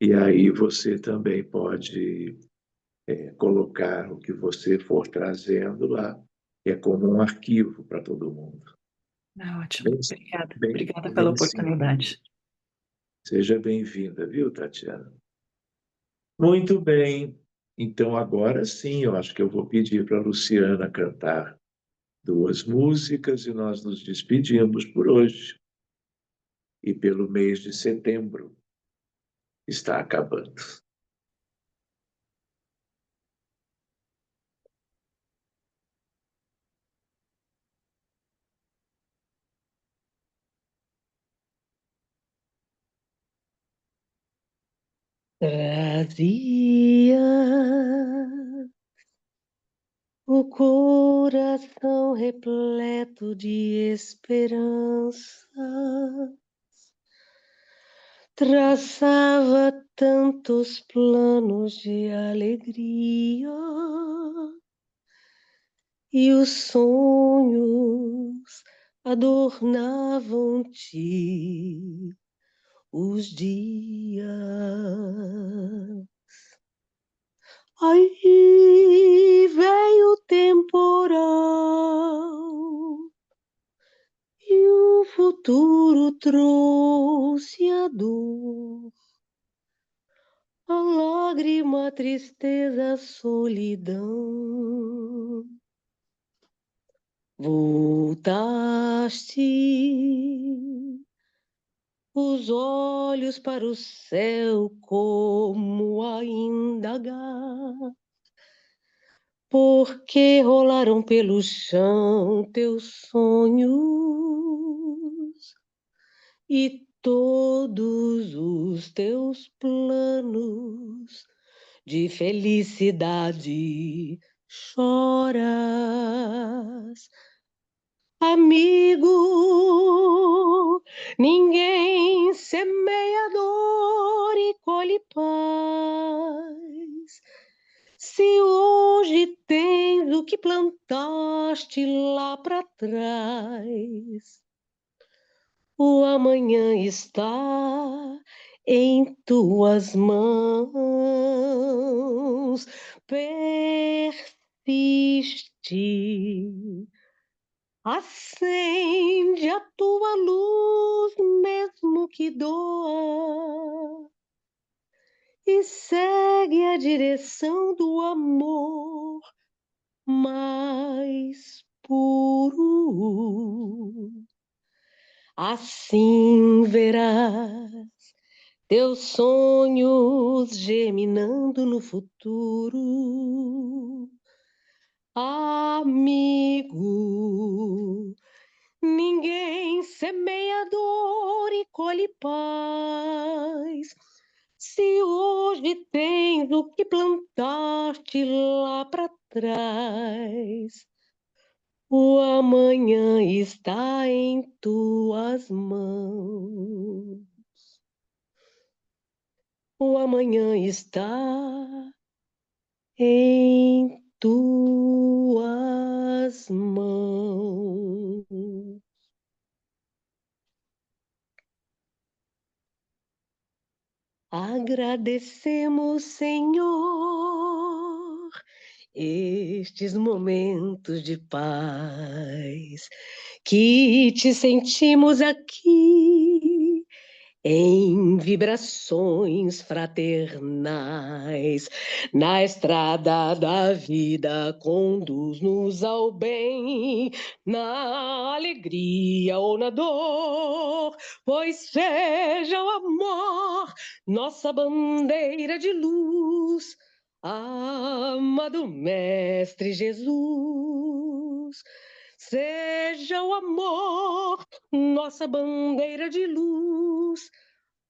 e aí você também pode colocar o que você for trazendo lá. É como um arquivo para todo mundo. Ótimo. Bem, Obrigada. bem, Obrigada pela bem simples. oportunidade. Seja bem-vinda, viu, Tatiana? Muito bem. Então, agora sim, eu acho que eu vou pedir para a Luciana cantar 2 músicas e nós nos despedimos por hoje. E pelo mês de setembro está acabando. Trazia o coração repleto de esperança, traçava tantos planos de alegria e os sonhos adornavam-te os dias. Aí veio o temporal e o futuro trouxe a dor, a lágrima, a tristeza, a solidão. Voltaste os olhos para o céu como a indagar, porque rolaram pelo chão teus sonhos e todos os teus planos de felicidade choras. Amigo, ninguém semeia dor e colhe paz. Se hoje tens o que plantaste lá para trás, o amanhã está em tuas mãos. Persiste. Acende a tua luz, mesmo que doa, e segue a direção do amor mais puro. Assim verás teus sonhos germinando no futuro. Amigo, ninguém semeia dor e colhe paz. Se hoje tens o que plantaste lá para trás, o amanhã está em tuas mãos. O amanhã está em tuas mãos. Agradecemos, Senhor, estes momentos de paz que te sentimos aqui em vibrações fraternais. Na estrada da vida, conduz-nos ao bem, na alegria ou na dor, pois seja o amor nossa bandeira de luz. Amado Mestre Jesus, seja o amor nossa bandeira de luz.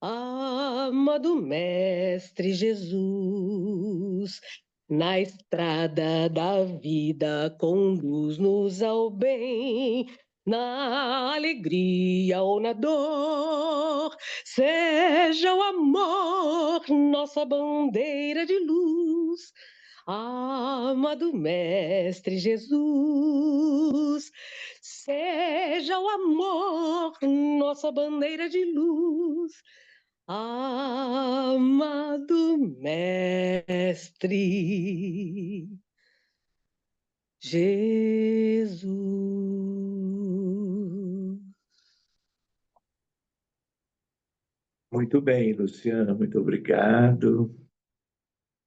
Amado Mestre Jesus, na estrada da vida conduz-nos ao bem, na alegria ou na dor, seja o amor nossa bandeira de luz. Amado Mestre Jesus, seja o amor nossa bandeira de luz. Amado Mestre Jesus. Muito bem, Luciana, muito obrigado.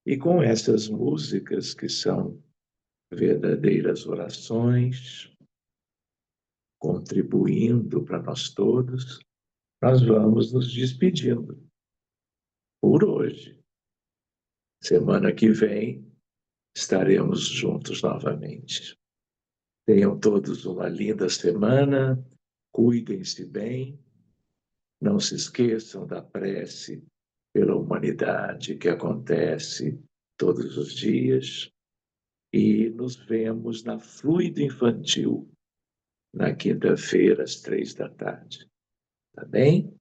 E com essas músicas que são verdadeiras orações, contribuindo para nós todos, nós vamos nos despedindo por hoje. Semana que vem estaremos juntos novamente. Tenham todos uma linda semana, cuidem-se bem, não se esqueçam da prece pela humanidade que acontece todos os dias e nos vemos na Fluido Infantil, na quinta-feira, às 15h. Tá bem?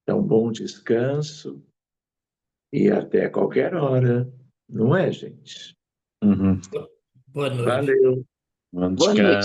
Então, bom descanso e até qualquer hora, não é, gente? Uhum. Boa noite. Valeu! Bom Boa noite. descanso.